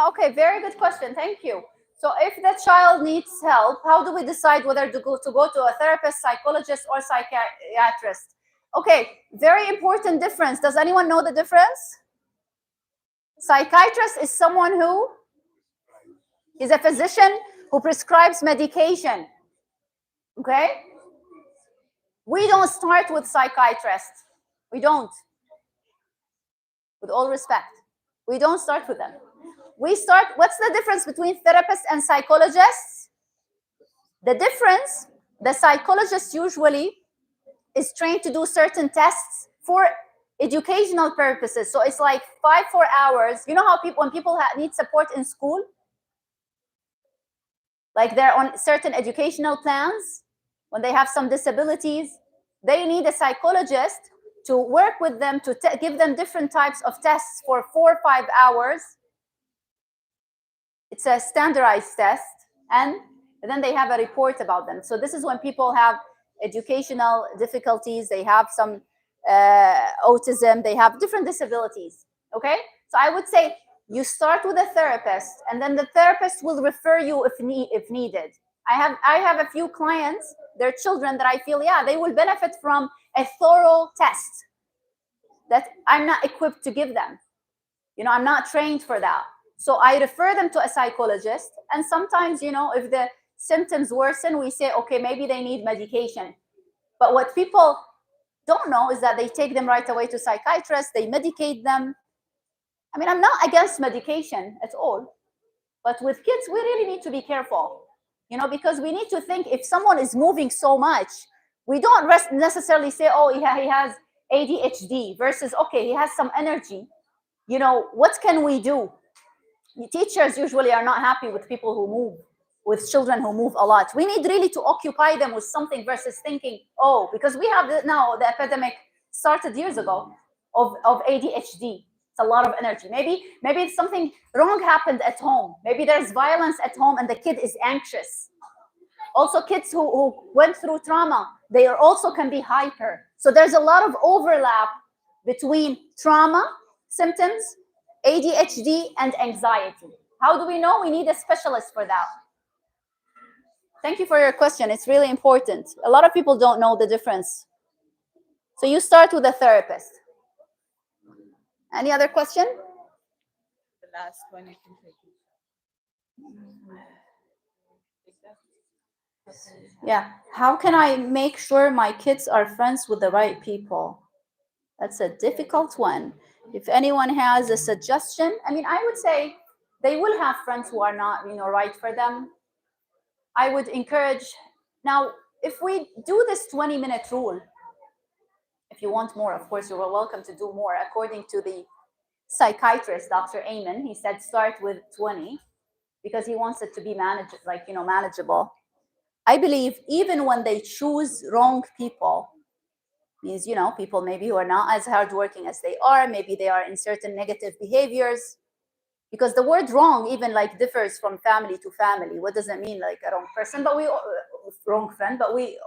Okay, very good question. Thank you. So if the child needs help, how do we decide whether to go to a therapist, psychologist, or psychiatrist? Okay, very important difference. Does anyone know the difference? Psychiatrist is someone who is a physician who prescribes medication. Okay? We don't start with psychiatrists. We don't. With all respect, we don't start with them. We start, what's the difference between therapists and psychologists? The difference, the psychologist usually is trained to do certain tests for educational purposes. So it's like 4 hours. You know how when people need support in school? Like they're on certain educational plans, when they have some disabilities, they need a psychologist to work with them, to give them different types of tests for 4 or 5 hours. It's a standardized test, and then they have a report about them. So this is when people have educational difficulties, they have some autism, they have different disabilities, okay? So I would say you start with a therapist, and then the therapist will refer you if needed. I have a few clients, their children, that I feel, yeah, they will benefit from a thorough test that I'm not equipped to give them. You know, I'm not trained for that. So I refer them to a psychologist, and sometimes, you know, if the symptoms worsen, we say, okay, maybe they need medication. But what people don't know is that they take them right away to psychiatrists, they medicate them. I mean, I'm not against medication at all, but with kids, we really need to be careful, you know, because we need to think if someone is moving so much, we don't necessarily say, oh, he has ADHD versus, okay, he has some energy. You know, what can we do? Teachers usually are not happy with people who move, with children who move a lot. We need really to occupy them with something versus thinking, oh, because we have now the epidemic started years ago of ADHD. It's a lot of energy. Maybe something wrong happened at home. Maybe there's violence at home and the kid is anxious. Also, kids who went through trauma, they also can be hyper. So there's a lot of overlap between trauma symptoms, ADHD, and anxiety. How do we know? We need a specialist for that. Thank you for your question. It's really important. A lot of people don't know the difference. So you start with a therapist. Any other question? The last one you can take. Yeah. How can I make sure my kids are friends with the right people? That's a difficult one. If anyone has a suggestion, I mean, I would say they will have friends who are not, right for them. I would encourage. Now, if we do this 20-minute rule, if you want more, of course, you are welcome to do more. According to the psychiatrist, Dr. Amen, he said start with 20 because he wants it to be manageable. I believe even when they choose wrong people, means, people maybe who are not as hardworking as they are, maybe they are in certain negative behaviors, because the word wrong even differs from family to family. What does it mean, like a wrong person, but wrong friend,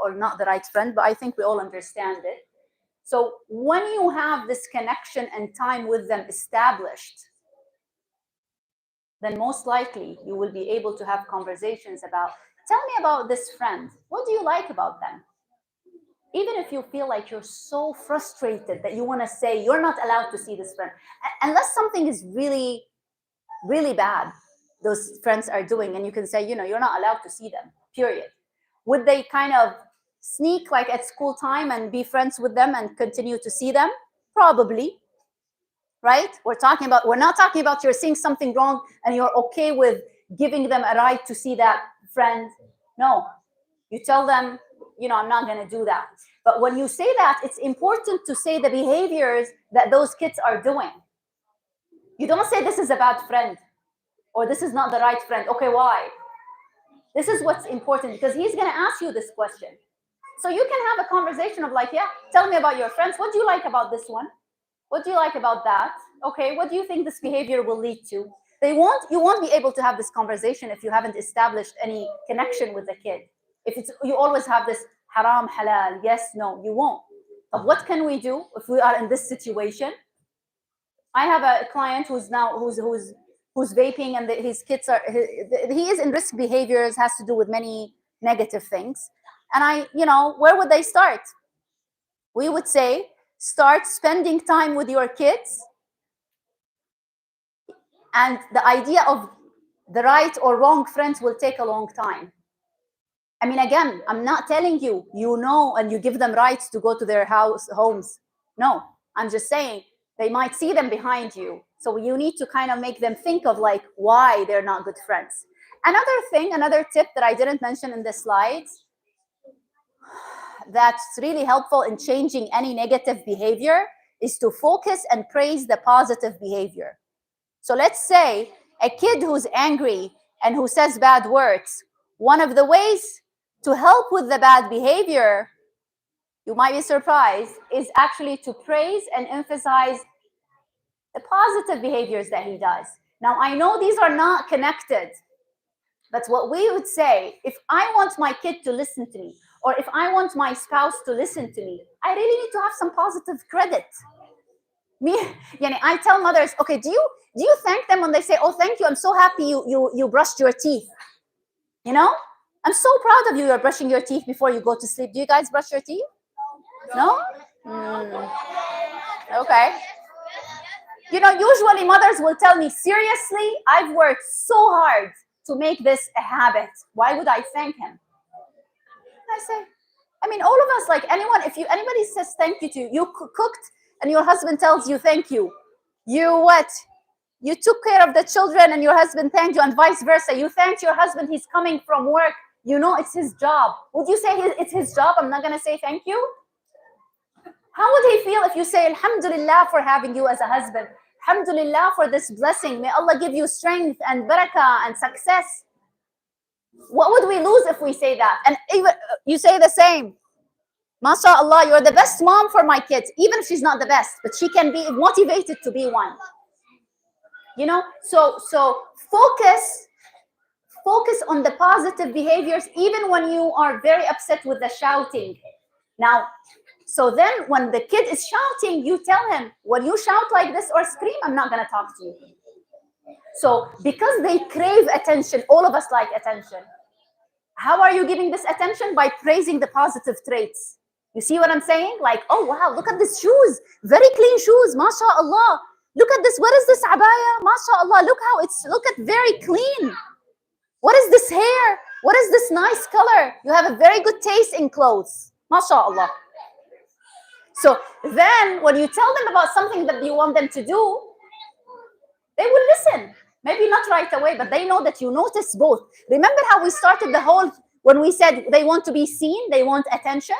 or not the right friend, but I think we all understand it. So when you have this connection and time with them established, then most likely you will be able to have conversations about, tell me about this friend. What do you like about them? Even if you feel like you're so frustrated that you want to say you're not allowed to see this friend, unless something is really, really bad those friends are doing, and you can say, you're not allowed to see them, period. Would they kind of sneak at school time and be friends with them and continue to see them? Probably, right? We're not talking about you're seeing something wrong and you're okay with giving them a right to see that friend. No, you tell them, I'm not going to do that. But when you say that, it's important to say the behaviors that those kids are doing. You don't say this is a bad friend or this is not the right friend. Okay, why? This is what's important, because he's going to ask you this question. So you can have a conversation of tell me about your friends. What do you like about this one? What do you like about that? Okay, what do you think this behavior will lead to? You won't be able to have this conversation if you haven't established any connection with the kid. If you always have this haram, halal, yes, no, you won't. But what can we do if we are in this situation? I have a client who's vaping, and his kids he is in risk behaviors, has to do with many negative things. And where would they start? We would say, start spending time with your kids. And the idea of the right or wrong friends will take a long time. I mean, again, I'm not telling you, and you give them rights to go to their homes. No, I'm just saying they might see them behind you. So you need to kind of make them think of why they're not good friends. Another tip that I didn't mention in the slides that's really helpful in changing any negative behavior is to focus and praise the positive behavior. So let's say a kid who's angry and who says bad words, one of the ways to help with the bad behavior, you might be surprised, is actually to praise and emphasize the positive behaviors that he does. Now, I know these are not connected, but what we would say, if I want my kid to listen to me, or if I want my spouse to listen to me, I really need to have some positive credit. I tell mothers, okay, do you thank them when they say, oh, thank you, I'm so happy you brushed your teeth? I'm so proud of you, you're brushing your teeth before you go to sleep. Do you guys brush your teeth? No? Okay. Usually mothers will tell me, seriously, I've worked so hard to make this a habit. Why would I thank him? I say, all of us, anyone, if anybody says thank you to you, you cooked and your husband tells you thank you. You took care of the children and your husband thanked you, and vice versa. You thanked your husband, he's coming from work. It's his job. Would you say it's his job? I'm not going to say thank you. How would he feel if you say, Alhamdulillah for having you as a husband. Alhamdulillah for this blessing. May Allah give you strength and barakah and success. What would we lose if we say that? And even you say the same. MashaAllah, you're the best mom for my kids, even if she's not the best, but she can be motivated to be one. So focus on the positive behaviors, even when you are very upset with the shouting. Now, so then when the kid is shouting, you tell him, when you shout like this or scream, I'm not going to talk to you. So because they crave attention, all of us like attention. How are you giving this attention? By praising the positive traits. You see what I'm saying? Like, oh wow, look at these shoes. Very clean shoes. MashaAllah. Look at this. What is this abaya? MashaAllah. Look at very clean. What is this hair? What is this nice color? You have a very good taste in clothes. MashaAllah. So then when you tell them about something that you want them to do, they will listen. Maybe not right away, but they know that you notice both. Remember how we started the whole, when we said they want to be seen, they want attention?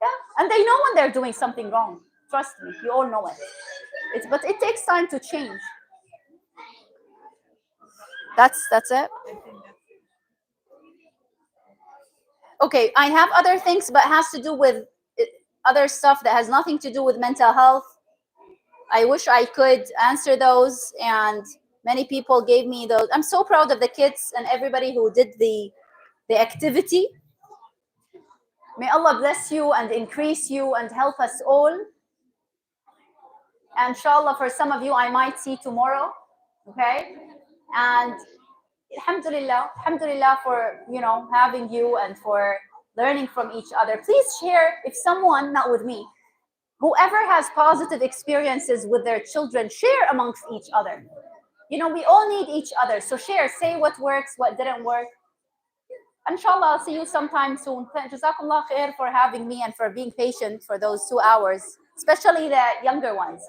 Yeah, and they know when they're doing something wrong. Trust me, you all know it. But it takes time to change. That's it. Okay, I have other things, but it has to do with other stuff that has nothing to do with mental health. I wish I could answer those, and many people gave me those. I'm so proud of the kids and everybody who did the activity. May Allah bless you and increase you and help us all. And inshallah, for some of you, I might see tomorrow. Okay? And alhamdulillah for, having you and for learning from each other. Please share, if someone, not with me, whoever has positive experiences with their children, share amongst each other. We all need each other. So share, say what works, what didn't work. Inshallah, I'll see you sometime soon. Jazakumullah khair for having me and for being patient for those 2 hours, especially the younger ones.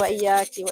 وإياكي.